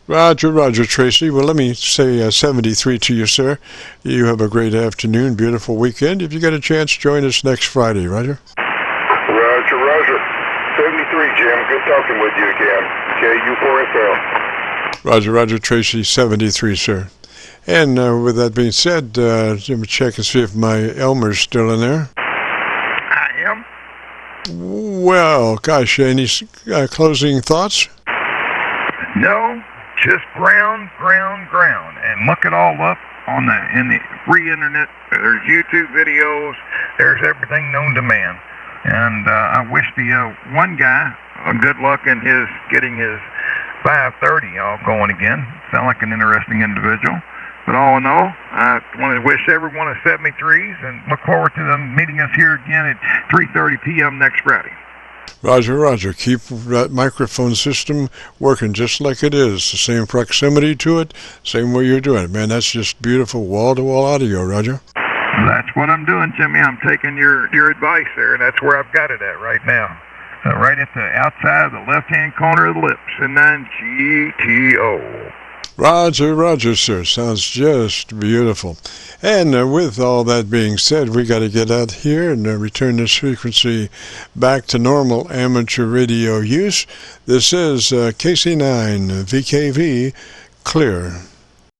[SPEAKER 8] Over.
[SPEAKER 3] Roger, Tracy. Well, let me say 73 to you, sir. You have a great afternoon, beautiful weekend. If you get a chance, join us next Friday, Roger.
[SPEAKER 8] Roger. 73, Jim. Good talking with you again. KU4FL.
[SPEAKER 3] Roger, Tracy, 73, sir. And with that being said, let me check and see if my Elmer's still in there.
[SPEAKER 2] I am.
[SPEAKER 3] Well, gosh, any closing thoughts?
[SPEAKER 2] No, just ground, and look it all up in the free internet. There's YouTube videos. There's everything known to man. And I wish the one guy good luck in getting his 530 all going again. Sound like an interesting individual. But all in all, I want to wish everyone a 73s and look forward to them meeting us here again at 3:30 p.m. next Friday.
[SPEAKER 3] Roger. Keep that microphone system working just like it is. The same proximity to it, same way you're doing it. Man, that's just beautiful wall-to-wall audio, Roger.
[SPEAKER 2] That's what I'm doing, Jimmy. I'm taking your advice there, and that's where I've got it at right now. Right at the outside of the left-hand corner of the lips, and 9GTO.
[SPEAKER 3] Roger, sir. Sounds just beautiful. And with all that being said, we got to get out here and return this frequency back to normal amateur radio use. This is KC9VKV, clear.